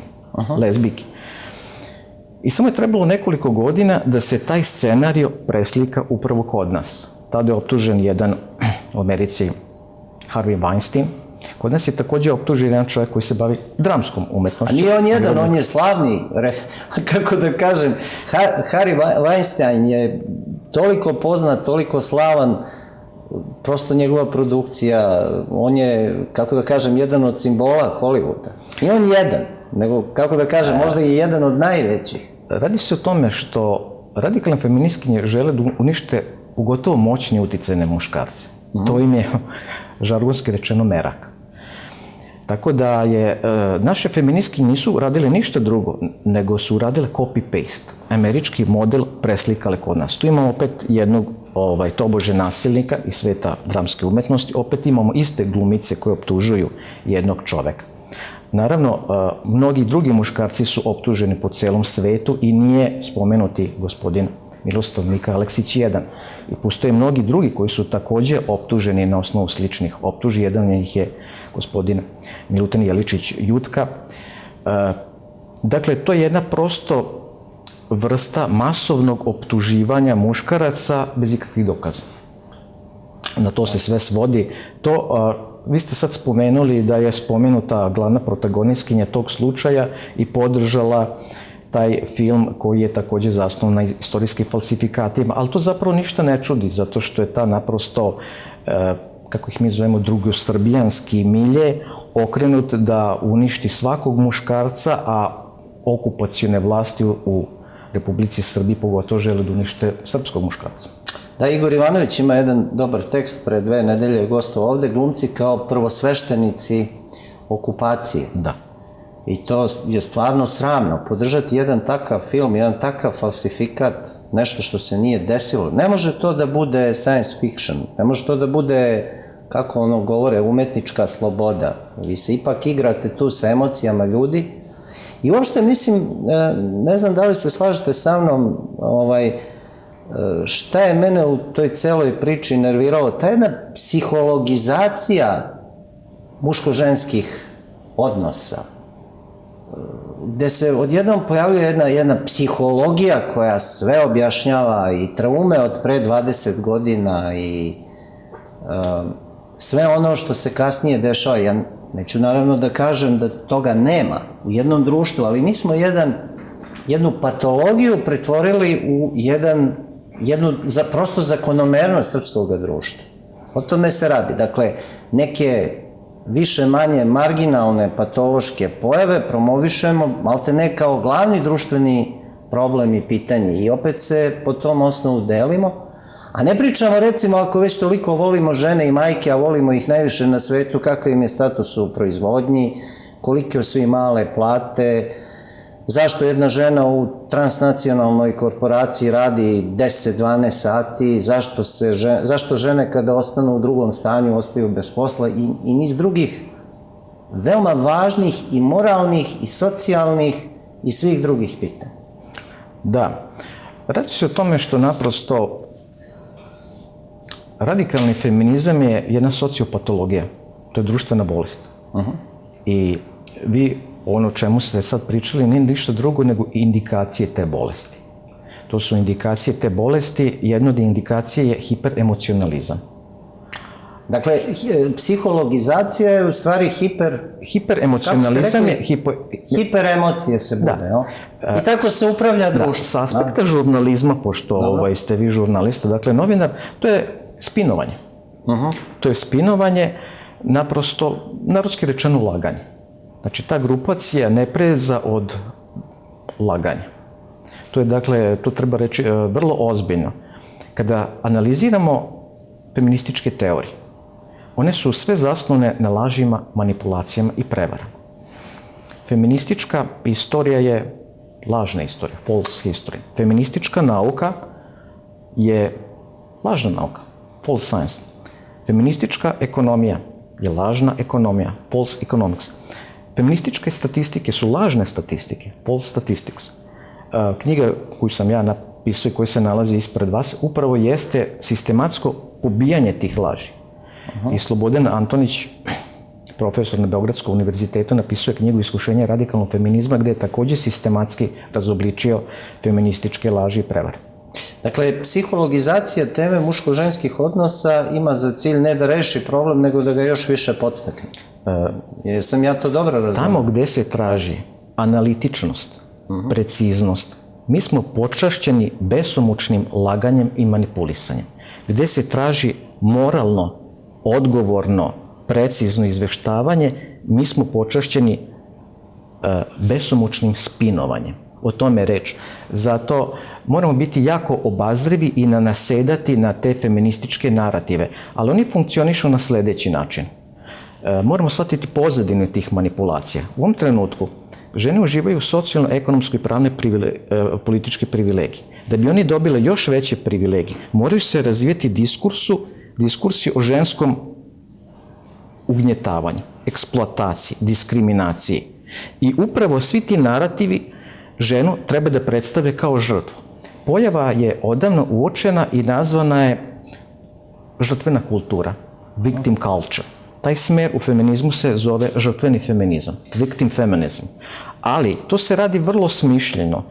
lezbijke. I samo je trebalo nekoliko godina da se taj scenario preslika upravo kod nas. Tada je optužen jedan u Americi Harvey Weinstein. Kod nas je također optužen jedan čovjek koji se bavi dramskom umetnošću. A nije on jedan, on je slavni, kako da kažem, Harvey Weinstein je toliko poznat, toliko slavan, prosto njegova produkcija, on je, kako da kažem, jedan od simbola Hollywooda. I on jedan, nego, kako da kažem, možda i jedan od najvećih. Radi se o tome što radikalne feministkinje žele da unište pogotovo moćni uticajne muškarce. To im je, žargonski rečeno, merak. Tako da je, naše feministkinje nisu radile ništa drugo, nego su radile copy-paste. Američki model preslikale kod nas. Tu imamo opet jednog tobože nasilnika iz sveta dramske umetnosti, opet imamo iste glumice koje optužuju jednog čoveka. Naravno, mnogi drugi muškarci su optuženi po celom svetu i nije spomenuti gospodin Miroslav Mika Aleksić jedan. I postoje mnogi drugi koji su takođe optuženi na osnovu sličnih optuži. Jedan od njih je gospodin Milutin Jeličić Jutka. Dakle, to je jedna prosto vrsta masovnog optuživanja muškaraca bez ikakvih dokaza. Na to se sve svodi. Vi ste sad spomenuli da je spomenuta glavna protagonistkinja tog slučaja i podržala taj film koji je takođe zasnovan na istorijskim falsifikatima, ali to zapravo ništa ne čudi, zato što je ta naprosto, kako ih mi zovemo, drugosrbijanski milje okrenut da uništi svakog muškarca, a okupacione vlasti u Republici Srbiji pogotovo žele da unište srpskog muškarca. Da, Igor Ivanović ima jedan dobar tekst, pre 2 nedelje je gostovao ovde, glumci kao prvosveštenici okupacije. Da. I to je stvarno sramno, podržati jedan takav film, jedan takav falsifikat, nešto što se nije desilo. Ne može to da bude science fiction, ne može to da bude, kako ono govore, umetnička sloboda. Vi se ipak igrate tu sa emocijama ljudi. I uopšte mislim, ne znam da li se slažete sa mnom, šta je mene u toj celoj priči nerviralo, ta jedna psihologizacija muško-ženskih odnosa, gde se odjednom pojavljuje jedna psihologija koja sve objašnjava i traume od pre 20 godina i sve ono što se kasnije dešava. Ja neću naravno da kažem da toga nema u jednom društvu, ali mi smo jednu patologiju pretvorili u jednu prosto zakonomernost srpskog društva. O tome se radi. Dakle, neke više manje marginalne patološke pojave promovišemo malte ne kao glavni društveni problem i pitanje i opet se po tom osnovu delimo, a ne pričamo recimo ako već toliko volimo žene i majke, a volimo ih najviše na svetu, kakav im je status u proizvodnji, kolike su im male plate, zašto jedna žena u transnacionalnoj korporaciji radi 10-12 sati, zašto žene kada ostanu u drugom stanju ostaju bez posla i niz drugih veoma važnih i moralnih i socijalnih i svih drugih pitanja. Da. Radi se o tome što naprosto radikalni feminizam je jedna sociopatologija. To je društvena bolest. I vi ono o čemu ste sad pričali nije ništa drugo nego indikacije te bolesti. To su indikacije te bolesti. Jedna od indikacije je hiperemocionalizam. Dakle, psihologizacija je u stvari hiperemocionalizam je... Hiperemocije se bude, jel? I tako se upravlja društvo. Sa aspekta žurnalizma, pošto ste vi žurnalista, dakle novinar, to je spinovanje. To je spinovanje, naprosto, narodski rečeno, laganje. Znači, ta grupacija ne preza od laganja. To je, dakle, to treba reći vrlo ozbiljno. Kada analiziramo feminističke teorije, one su sve zasnovane na lažima, manipulacijama i prevarama. Feministička istorija je lažna istorija, false history. Feministička nauka je lažna nauka, false science. Feministička ekonomija je lažna ekonomija, false economics. Feminističke statistike su lažne statistike, false statistics. Knjiga koju sam ja napisao i koja se nalazi ispred vas upravo jeste sistematsko pobijanje tih laži. I Slobodan Antonić, profesor na Beogradskom univerzitetu, napisao je knjigu Iskušenje radikalnog feminizma, gde je takođe sistematski razobličio feminističke laži i prevare. Dakle, psihologizacija teme muško-ženskih odnosa ima za cilj ne da reši problem, nego da ga još više podstakne. Jesam ja to dobro razumio? Tamo gde se traži analitičnost, preciznost, mi smo počašćeni besomučnim laganjem i manipulisanjem. Gde se traži moralno, odgovorno, precizno izveštavanje, mi smo počašćeni besomučnim spinovanjem. O tome je reč. Zato moramo biti jako obazrivi i nasedati na te feminističke narative. Ali oni funkcionišu na sledeći način. Moramo shvatiti pozadinu tih manipulacija. U ovom trenutku žene uživaju socijalno, ekonomsko i pravne političke privilegije. Da bi oni dobile još veće privilegije, moraju se razvijeti diskursi o ženskom ugnjetavanju, eksploataciji, diskriminaciji. I upravo svi ti narativi ženu treba da predstave kao žrtvu. Pojava je odavno uočena i nazvana je žrtvena kultura, victim culture. Taj smer u feminizmu se zove žrtveni feminizam, victim feminism. Ali to se radi vrlo smišljeno.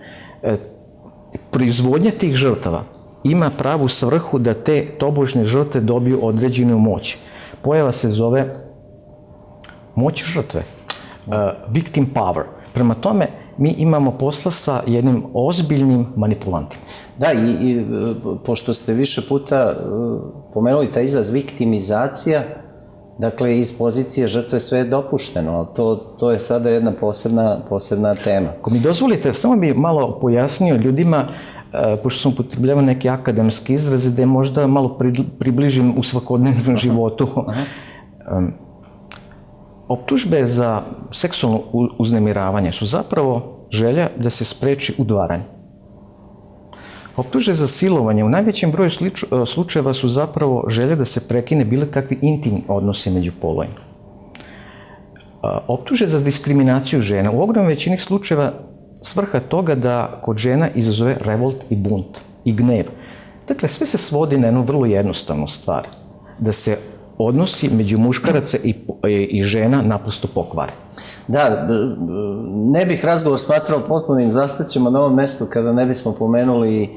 Proizvodnja tih žrtava ima pravu svrhu da te tobožne žrtve dobiju određenu moć. Pojava se zove moć žrtve, victim power. Prema tome, mi imamo posla sa jednim ozbiljnim manipulantima. Da, i pošto ste više puta pomenuli taj izraz viktimizacija, dakle, iz pozicije žrtve sve je dopušteno, ali to je sada jedna posebna tema. Ako mi dozvolite, samo bi malo pojasnio ljudima, pošto sam upotrebljavao neke akademske izraze, da je možda malo približim u svakodnevnom životu. Optužbe za seksualno uznemiravanje su zapravo želja da se spreči udvaranje. Optužbe za silovanje u najvećem broju slučajeva su zapravo želja da se prekine bilo kakvi intimni odnosi među polovima. Optužbe za diskriminaciju žena u ogromnoj većini slučajeva svrha toga da kod žena izazove revolt i bunt i gnev. Dakle, sve se svodi na jednu vrlo jednostavnu stvar, da se odnosi među muškaraca i žena naprosto pokvare. Da, ne bih razgovor smatrao potpunim zastaćima na ovom mestu kada ne bismo pomenuli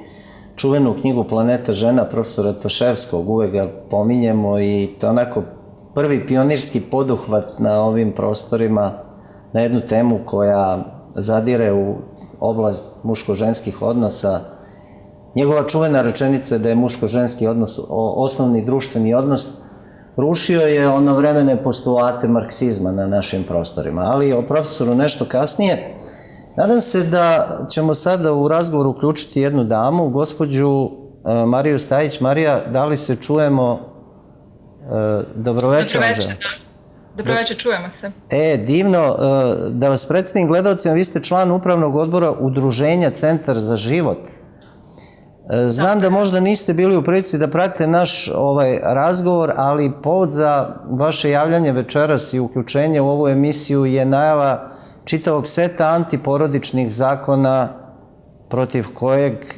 čuvenu knjigu Planeta žena profesora Toševskog, uvek ga pominjemo i to onako prvi pionirski poduhvat na ovim prostorima na jednu temu koja zadire u oblast muško-ženskih odnosa. Njegova čuvena rečenica je da je muško-ženski odnos osnovni društveni odnos. Rušio je onovremene postulate marksizma na našim prostorima, ali o profesoru nešto kasnije. Nadam se da ćemo sada u razgovor uključiti jednu damu, gospođu Mariju Stajić. Marija, da li se čujemo? Dobroveče. Dobroveče, čujemo se. Divno. Da vas predstavim gledalcima, vi ste član upravnog odbora Udruženja Centar za život. Znam da možda niste bili u prilici da pratite naš razgovor, ali povod za vaše javljanje večeras i uključenje u ovu emisiju je najava čitavog seta antiporodičnih zakona protiv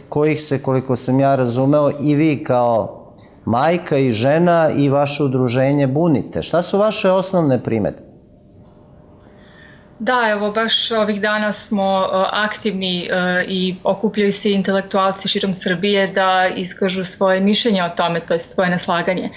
kojih se, koliko sam ja razumeo, i vi kao majka i žena i vaše udruženje bunite. Šta su vaše osnovne primedbe? Da, evo, baš ovih dana smo aktivni i okupljaju se intelektualci širom Srbije da iskažu svoje mišljenje o tome, to je svoje neslaganje.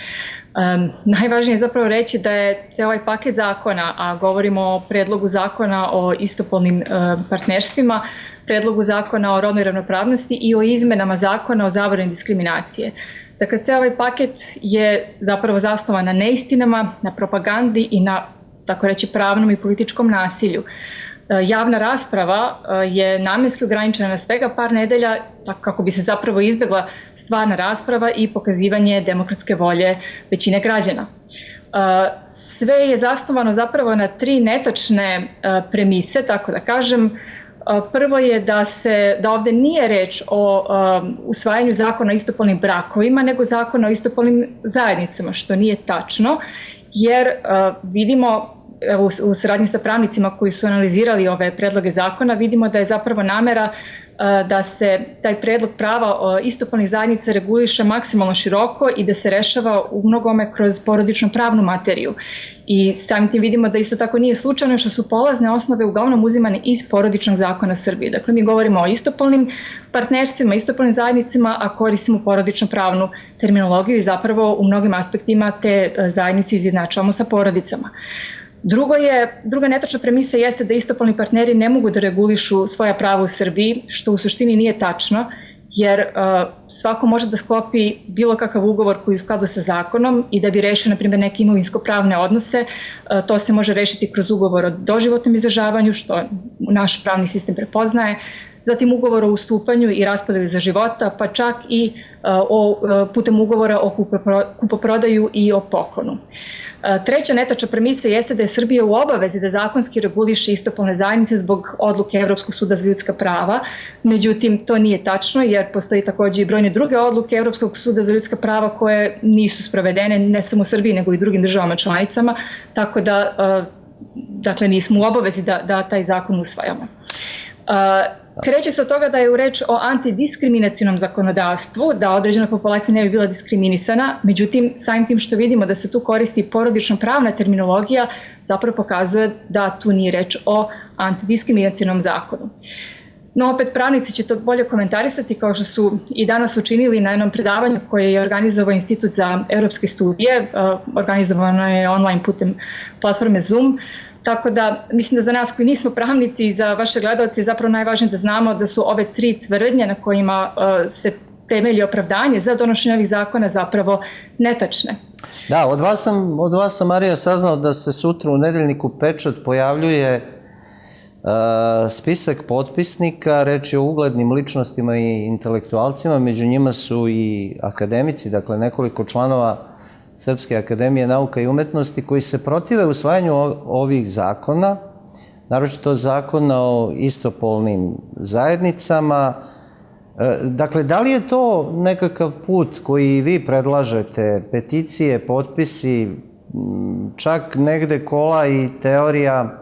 Najvažnije je zapravo reći da je ceo ovaj paket zakona, a govorimo o predlogu zakona o istopolnim partnerstvima, predlogu zakona o rodnoj ravnopravnosti i o izmenama zakona o zabrani diskriminacije. Dakle, ceo ovaj paket je zapravo zasnovan na neistinama, na propagandi i na, tako reći, pravnom i političkom nasilju. Javna rasprava je namenski ograničena na svega par nedelja, tako kako bi se zapravo izbjegla stvarna rasprava i pokazivanje demokratske volje većine građana. Sve je zasnovano zapravo na 3 netačne premise, tako da kažem. Prvo je da ovde nije reč o usvajanju zakona o istopolnim brakovima, nego zakona o istopolnim zajednicama, što nije tačno, jer vidimo u saradnji sa pravnicima koji su analizirali ove predloge zakona, vidimo da je zapravo namera da se taj predlog prava istopolnih zajednica reguliše maksimalno široko i da se rešava u mnogome kroz porodično pravnu materiju. I samim tim vidimo da isto tako nije slučajno što su polazne osnove uglavnom uzimane iz porodičnog zakona Srbije. Dakle, mi govorimo o istopolnim partnerstvima, istopolnim zajednicama, a koristimo porodično pravnu terminologiju i zapravo u mnogim aspektima te zajednice izjednačavamo sa porodicama. Druga netačna premisa jeste da istopolni partneri ne mogu da regulišu svoja prava u Srbiji, što u suštini nije tačno, jer svako može da sklopi bilo kakav ugovor koji je u skladu sa zakonom i da bi rešio, na primjer, neke imovinsko-pravne odnose. To se može rešiti kroz ugovor o doživotnom izdržavanju, što naš pravni sistem prepoznaje. zatim ugovor o ustupanju i raspodeli za života, pa čak i putem ugovora o kupoprodaju i o poklonu. Treća netačna premisa jeste da je Srbija u obavezi da zakonski reguliše istopolne zajednice zbog odluke Evropskog suda za ljudska prava. Međutim, to nije tačno jer postoji takođe i brojne druge odluke Evropskog suda za ljudska prava koje nisu sprovedene ne samo u Srbiji nego i drugim državama članicama, tako da dakle, nismo u obavezi da taj zakon usvajamo. Kreće se od toga da je u reč o antidiskriminacionom zakonodavstvu, da određena populacija ne bi bila diskriminisana, međutim, samim tim što vidimo da se tu koristi porodično pravna terminologija, zapravo pokazuje da tu nije reč o antidiskriminacionom zakonu. No, opet pravnici će to bolje komentarisati, kao što su i danas učinili na jednom predavanju koje je organizovao Institut za evropske studije, organizovano je online putem platforme Zoom. Tako da, mislim da za nas koji nismo pravnici i za vaše gledalce je zapravo najvažnije da znamo da su ove tri tvrdnje na kojima se temelji opravdanje za donošenje ovih zakona zapravo netačne. Da, od vas sam, Marija, saznao da se sutra u nedeljniku Pečat pojavljuje spisak potpisnika, reč je o uglednim ličnostima i intelektualcima, među njima su i akademici, dakle nekoliko članova Srpske akademije nauka i umetnosti koji se protive usvajanju ovih zakona, naročito zakona o istopolnim zajednicama. Dakle, da li je to nekakav put koji vi predlažete, peticije, potpisi, čak negde kola i teorija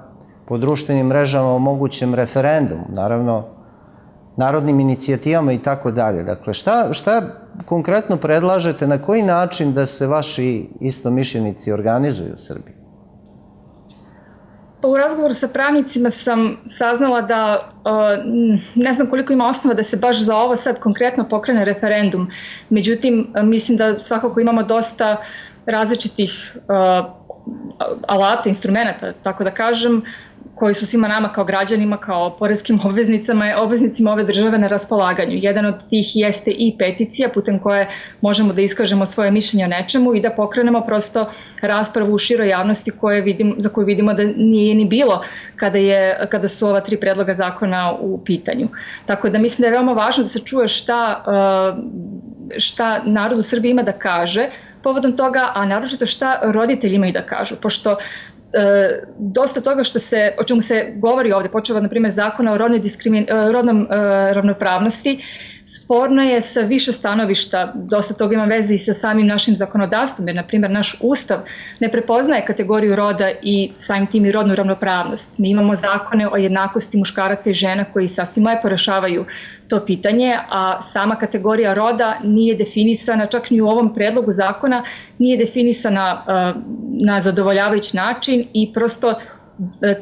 po društvenim mrežama o mogućem referendumu, naravno, narodnim inicijativama i tako dalje. Dakle, šta konkretno predlažete, na koji način da se vaši istomišljenici organizuju u Srbiji? Pa u razgovoru sa pravnicima sam saznala da ne znam koliko ima osnova da se baš za ovo sad konkretno pokrene referendum. Međutim, mislim da svakako imamo dosta različitih alata, instrumenta, tako da kažem, koji su svima nama kao građanima, kao poreskim obveznicima ove države na raspolaganju. Jedan od tih jeste i peticija putem koje možemo da iskažemo svoje mišljenje o nečemu i da pokrenemo prosto raspravu u široj javnosti za koju vidimo da nije ni bilo kada su ova tri predloga zakona u pitanju. Tako da mislim da je veoma važno da se čuje šta narod u Srbiji ima da kaže povodom toga, a naročito šta roditelji imaju da kažu, pošto dosta toga o čemu se govori ovde, počeo od, na primjer, zakona o rodnom ravnopravnosti, sporno je sa više stanovišta, dosta toga ima veze i sa samim našim zakonodavstvom, jer, na primjer, naš Ustav ne prepoznaje kategoriju roda i samim tim i rodnu ravnopravnost. Mi imamo zakone o jednakosti muškaraca i žena koji sasvim lepo rešavaju to pitanje, a sama kategorija roda nije definisana, čak ni u ovom predlogu zakona, nije definisana na zadovoljavajući način i prosto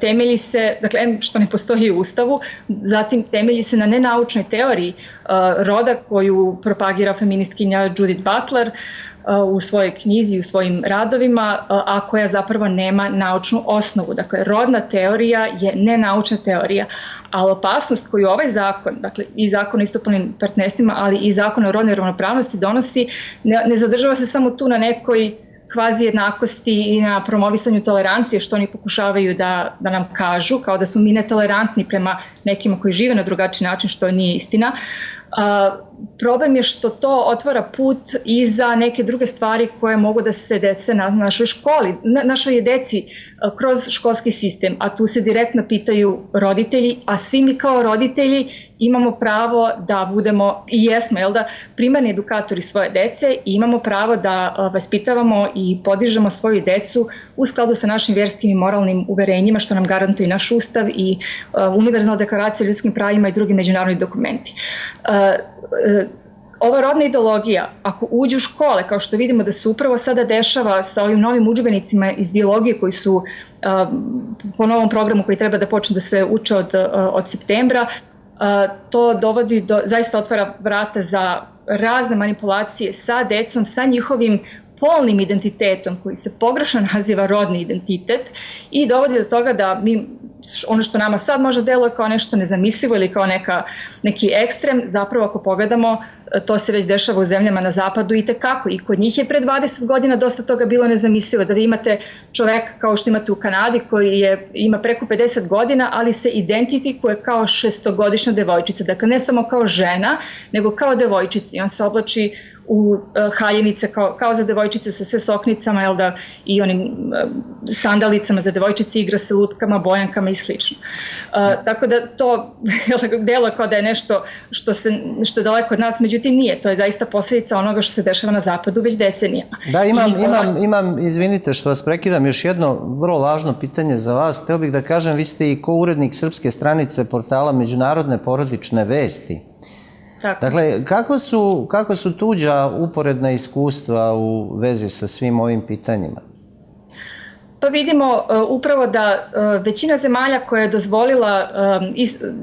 temelji se, dakle, što ne postoji u Ustavu, zatim temelji se na nenaučnoj teoriji roda koju propagira feministkinja Judith Butler u svojoj knjizi i u svojim radovima, a koja zapravo nema naučnu osnovu. Dakle, rodna teorija je nenaučna teorija, ali opasnost koju ovaj zakon, dakle i zakon o istopolnim partnerstvima, ali i zakon o rodnoj ravnopravnosti donosi, ne zadržava se samo tu na nekoj kvazi jednakosti i na promovisanju tolerancije, što oni pokušavaju da nam kažu, kao da smo mi netolerantni prema nekima koji žive na drugačiji način, što nije istina. Problem je što to otvara put i za neke druge stvari koje mogu da se dese na našoj školi, našoj deci kroz školski sistem, a tu se direktno pitaju roditelji, a svi mi kao roditelji imamo pravo da budemo i jesmo, primarni edukatori svoje dece i imamo pravo da vaspitavamo i podižemo svoju decu u skladu sa našim vjerskim i moralnim uverenjima, što nam garantuje i naš Ustav i Univerzalna deklaracija o ljudskim pravima i drugi međunarodni dokumenti. Ova rodna ideologija, ako uđe u škole, kao što vidimo da se upravo sada dešava sa ovim novim udžbenicima iz biologije koji su po novom programu koji treba da počne da se uče od septembra, to dovodi zaista otvara vrata za razne manipulacije sa decom, sa njihovim polnim identitetom koji se pogrešno naziva rodni identitet i dovodi do toga da mi ono što nama sad može deluje kao nešto nezamislivo ili kao neki ekstrem, zapravo ako pogledamo, to se već dešava u zemljama na zapadu i tekako. I kod njih je pre 20 godina dosta toga bilo nezamislivo, da vi imate čoveka kao što imate u Kanadi koji ima preko 50 godina, ali se identifikuje kao 6-godišnja devojčica. Dakle, ne samo kao žena, nego kao devojčica. I on se oblači u haljenice kao za devojčice sa sve soknicama, i onim sandalicama za devojčice, igra se lutkama, bojankama i slično. Tako da to deluje kao da je nešto što je daleko od nas, međutim nije. To je zaista posljedica onoga što se dešava na zapadu već decenijama. Da, imam, izvinite što vas prekidam, još jedno vrlo važno pitanje za vas. Hteo bih da kažem, vi ste i ko-urednik srpske stranice portala Međunarodne porodične vesti. Dakle, kako su tuđa uporedna iskustva u vezi sa svim ovim pitanjima? Pa vidimo upravo da većina zemalja koja je dozvolila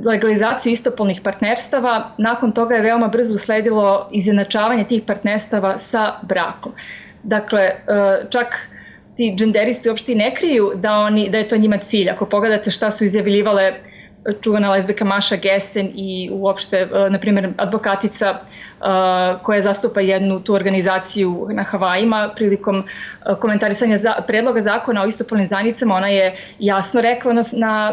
legalizaciju istopolnih partnerstava, nakon toga je veoma brzo usledilo izjednačavanje tih partnerstava sa brakom. Dakle, čak ti dženderisti uopšte ne kriju da je to njima cilj. Ako pogledate šta su izjavljivale čuvana lezbijka Maša Gesen i uopšte, na primjer, advokatica koja zastupa jednu tu organizaciju na Havajima, prilikom komentarisanja predloga zakona o istopolnim zajednicama, ona je jasno rekla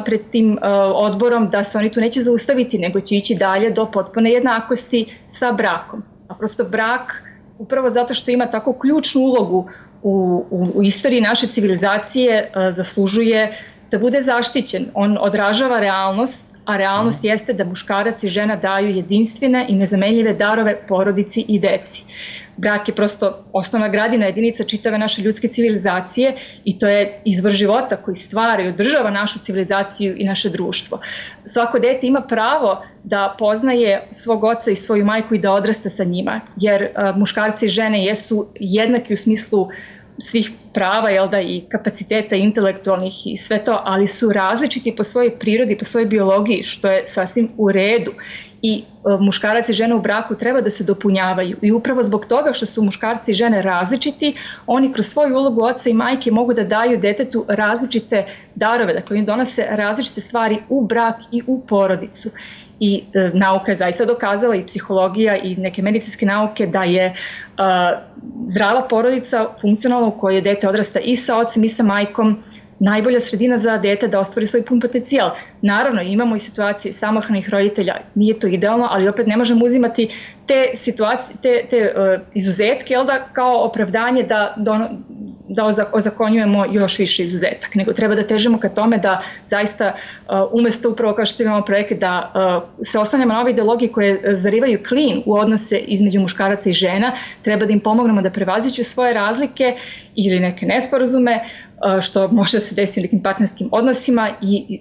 pred tim odborom da se oni tu neće zaustaviti, nego će ići dalje do potpune jednakosti sa brakom. A prosto brak, upravo zato što ima tako ključnu ulogu u istoriji naše civilizacije, zaslužuje da bude zaštićen. On odražava realnost, a realnost jeste da muškarac i žena daju jedinstvene i nezamenljive darove porodici i deci. Brak je prosto osnovna gradina, jedinica čitave naše ljudske civilizacije i to je izvor života koji stvara i održava našu civilizaciju i naše društvo. Svako dete ima pravo da poznaje svog oca i svoju majku i da odrasta sa njima, jer muškarci i žene jesu jednaki u smislu svih prava, i kapaciteta intelektualnih i sve to, ali su različiti po svojoj prirodi, po svojoj biologiji, što je sasvim u redu. I muškarac i žena u braku treba da se dopunjavaju. I upravo zbog toga što su muškarci i žene različiti, oni kroz svoju ulogu oca i majke mogu da daju detetu različite darove. Dakle, oni donose različite stvari u brak i u porodicu. I nauka je zaista dokazala, i psihologija i neke medicinske nauke, da je zdrava porodica funkcionalna u kojoj dete odrasta i sa ocem i sa majkom najbolja sredina za dete da ostvari svoj pun potencijal. Naravno, imamo i situacije samohranih roditelja, nije to idealno, ali opet ne možemo uzimati te situacije, te izuzetke, kao opravdanje da ozakonjujemo još više izuzetak, nego treba da težimo ka tome da zaista umesto upravo kao što imamo projekat da se oslanjamo na ove ideologije koje zarivaju klin u odnose između muškaraca i žena, treba da im pomognemo da prevaziđu svoje razlike ili neke nesporazume, što može da se desi u nekim partnerskim odnosima,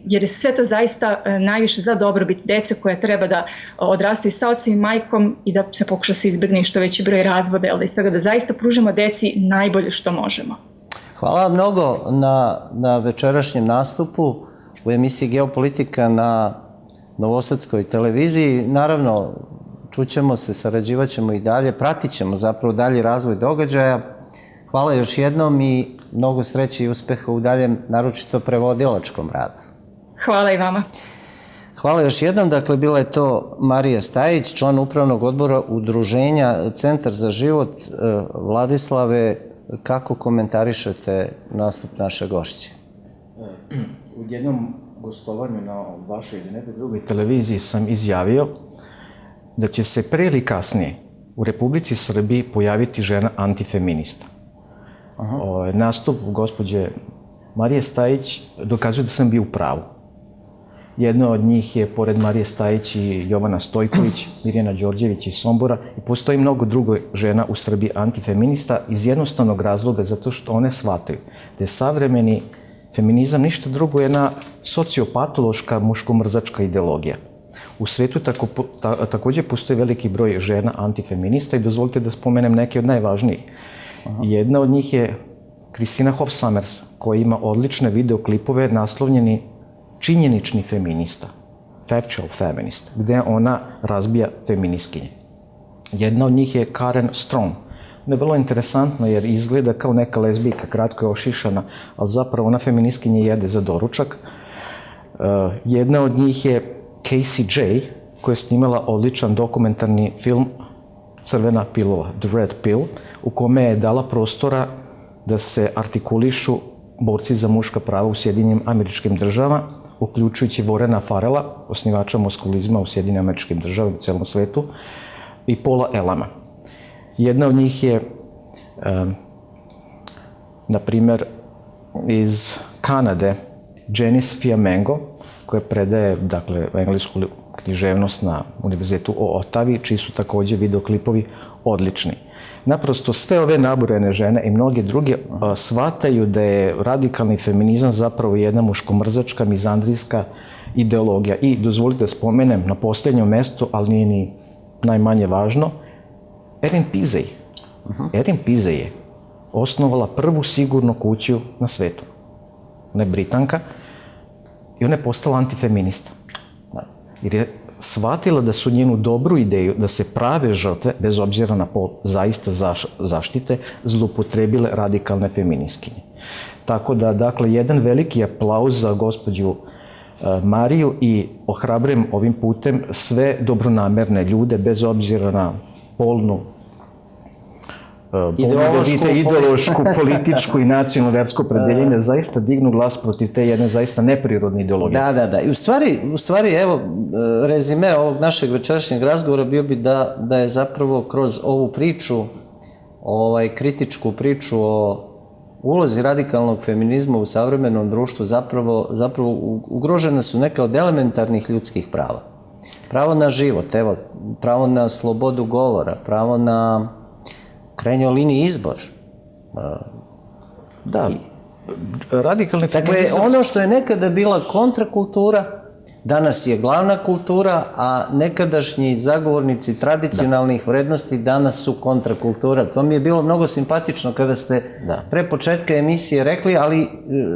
jer je sve to zaista najviše za dobrobit dece koja treba da odrastaju sa ocem i majkom i da se pokuša se izbegne što veći broj razvoda, i svega da zaista pružimo deci najbolje što možemo. Hvala vam mnogo na večerašnjem nastupu u emisiji Geopolitika na Novosadskoj televiziji. Naravno, čućemo se, sarađivaćemo i dalje, pratit ćemo zapravo dalji razvoj događaja. Hvala još jednom i mnogo sreće i uspeha u daljem, naročito prevodilačkom radu. Hvala i vama. Hvala još jednom. Dakle, bila je to Marija Stajić, član Upravnog odbora Udruženja Centar za život. Vladislave, kako komentarišete nastup naše gošće? U jednom gostovanju na vašoj ili nekoj drugoj televiziji sam izjavio da će se pre ili kasnije u Republici Srbiji pojaviti žena antifeminista. Nastup gospođe Marije Stajić dokazuje da sam bio u pravu. Jedna od njih je, pored Marije Stajić, i Jovana Stojković, Mirjana Đorđević iz Sombora, i postoji mnogo drugo žena u Srbiji antifeminista iz jednostavnog razloga zato što one shvataju da je savremeni feminizam ništa drugo jedna sociopatološka muško-mrzačka ideologija. U svetu također postoji veliki broj žena antifeminista i dozvolite da spomenem neke od najvažnijih. Jedna od njih je Kristina Hoff Sommers, koja ima odlične videoklipove naslovljeni Činjenični feminista, Factual Feminist, gde ona razbija feministkinje. Jedna od njih je Karen Strong. Ona je vrlo interesantna jer izgleda kao neka lezbijka, kratko je ošišana, ali zapravo ona feministkinje jede za doručak. Jedna od njih je Casey J, koja je snimala odličan dokumentarni film Crvena pilula, The Red Pill, u kome je dala prostora da se artikulišu borci za muška prava u Sjedinjenim Američkim Državama, uključujući Warrena Farrella, osnivača muskulizma u Sjedinjenim Američkim Državama i celom svetu, i Paula Elama. Jedna od njih je, na primjer, iz Kanade, Janice Fiamengo, koja predaje, dakle, englesku književnost na Univerzitetu u Otavi, čiji su takođe videoklipovi odlični. Naprosto sve ove nabrojane žene i mnoge druge shvataju da je radikalni feminizam zapravo jedna muškomrzačka, mizandrijska ideologija. I dozvolite da spomenem na posljednjem mestu, ali nije ni najmanje važno, Erin Pizej. Erin Pizej je osnovala prvu sigurnu kuću na svetu. Ona je Britanka i ona je postala antifeminista. Jer je shvatila da su njenu dobru ideju da se prave žrtve, bez obzira na pol, zaista zaštite, zlupotrebile radikalne feministkinje. Tako da, dakle, jedan veliki aplauz za gospođu Mariju i ohrabrujem ovim putem sve dobronamerne ljude, bez obzira na polnu, ideološku, političku i nacionalno versko opredeljenje, zaista dignu glas protiv te jedne zaista neprirodne ideologije. Da. I u stvari, evo, rezime ovog našeg večerašnjeg razgovora bio bi da je zapravo kroz ovu priču, kritičku priču o ulozi radikalnog feminizma u savremenom društvu, zapravo ugrožene su neka od elementarnih ljudskih prava. Pravo na život, evo, pravo na slobodu govora, pravo na krajnjoj liniji izbor. Da, radikalni feminizam... Dakle, ono što je nekada bila kontrakultura, danas je glavna kultura, a nekadašnji zagovornici tradicionalnih vrednosti danas su kontrakultura. To mi je bilo mnogo simpatično kada ste pre početka emisije rekli, ali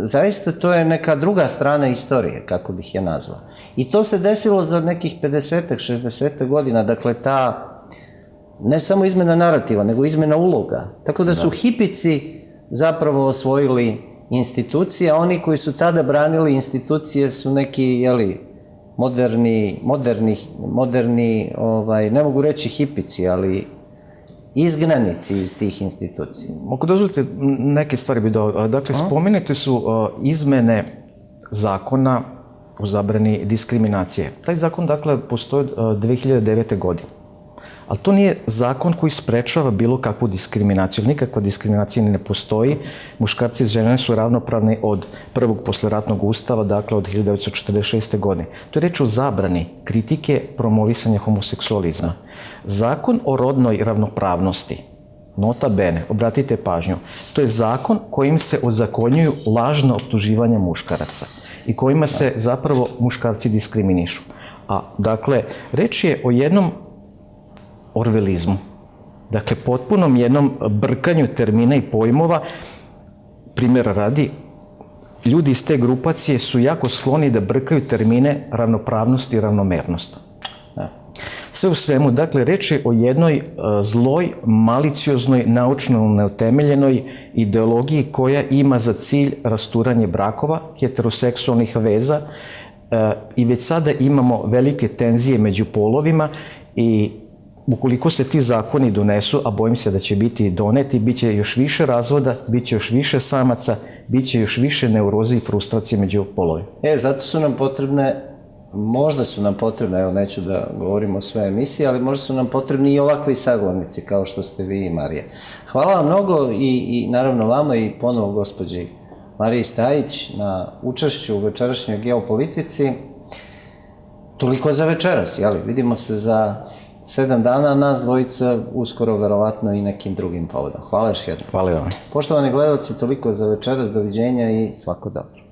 zaista to je neka druga strana istorije, kako bih je nazvao. I to se desilo za nekih 50-ak, 60-ak godina. Dakle, ta ne samo izmena narativa, nego izmena uloga. Tako da su hipici zapravo osvojili institucije, a oni koji su tada branili institucije su neki, moderni, ne mogu reći hipici, ali izgnanici iz tih institucija. Ako dozvolite, neke stvari bi dao. Dakle, spomenute su izmene zakona o zabrani diskriminacije. Taj zakon, dakle, postoji 2009. godine. Ali to nije zakon koji sprečava bilo kakvu diskriminaciju. Nikakva diskriminacija ne postoji. Muškarci i žene su ravnopravni od prvog posleratnog ustava, dakle od 1946. godine. To je reč o zabrani kritike promovisanja homoseksualizma. Zakon o rodnoj ravnopravnosti, nota bene, obratite pažnju, to je zakon kojim se ozakonjuju lažna optuživanja muškaraca i kojima se zapravo muškarci diskriminišu. A, dakle, reč je o jednom orvelizmu. Dakle, potpunom jednom brkanju termina i pojmova. Primjera radi, ljudi iz te grupacije su jako skloni da brkaju termine ravnopravnost i ravnomernost. Sve u svemu, dakle, reč je o jednoj zloj, malicioznoj, naučno neutemeljenoj ideologiji koja ima za cilj rasturanje brakova, heteroseksualnih veza i već sada imamo velike tenzije među polovima i ukoliko se ti zakoni donesu, a bojim se da će biti doneti, bit će još više razvoda, bit će još više samaca, bit će još više neuroze i frustracije među polovima. Zato su nam potrebne, možda su nam potrebne, evo neću da govorim o sve emisije, ali možda su nam potrebni i ovakvi sagovornici kao što ste vi i Marija. Hvala vam mnogo i naravno vama i ponovo gospođi Mariji Stajić na učešću u večerašnjoj geopolitici. Toliko za večeras, jeli? Vidimo se za 7 dana, nas dvojica uskoro verovatno i nekim drugim povodom. Hvala još jednom. Hvala vam. Poštovani gledalci, toliko za večeras, doviđenja i svako dobro.